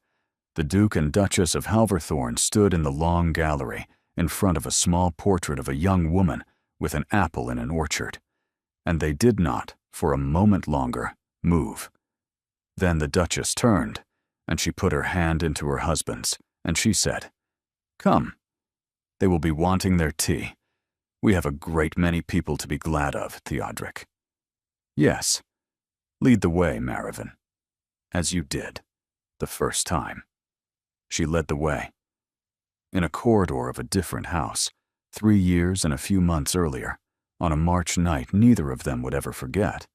The Duke and Duchess of Halverthorne stood in the long gallery in front of a small portrait of a young woman with an apple in an orchard, and they did not, for a moment longer, move. Then the Duchess turned, and she put her hand into her husband's, and she said, "Come. They will be wanting their tea. We have a great many people to be glad of, Theodric." "Yes. Lead the way, Merivyn, as you did the first time." She led the way. In a corridor of a different house, 3 years and a few months earlier, on a March night neither of them would ever forget,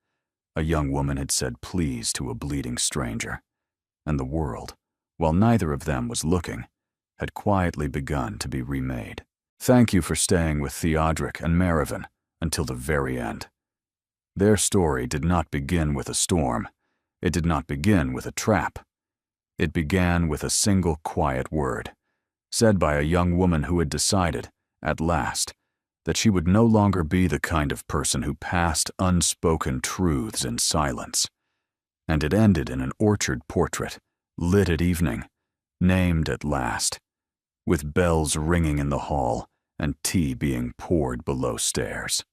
a young woman had said please to a bleeding stranger, and the world, while neither of them was looking, had quietly begun to be remade. Thank you for staying with Theodric and Merivin until the very end. Their story did not begin with a storm. It did not begin with a trap. It began with a single quiet word, said by a young woman who had decided, at last, that she would no longer be the kind of person who passed unspoken truths in silence. And it ended in an orchard portrait, lit at evening, named at last, with bells ringing in the hall and tea being poured below stairs.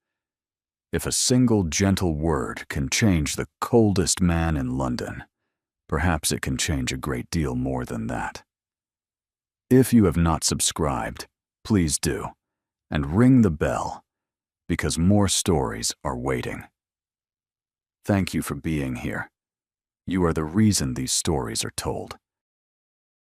If a single gentle word can change the coldest man in London, perhaps it can change a great deal more than that. If you have not subscribed, please do, and ring the bell, because more stories are waiting. Thank you for being here. You are the reason these stories are told.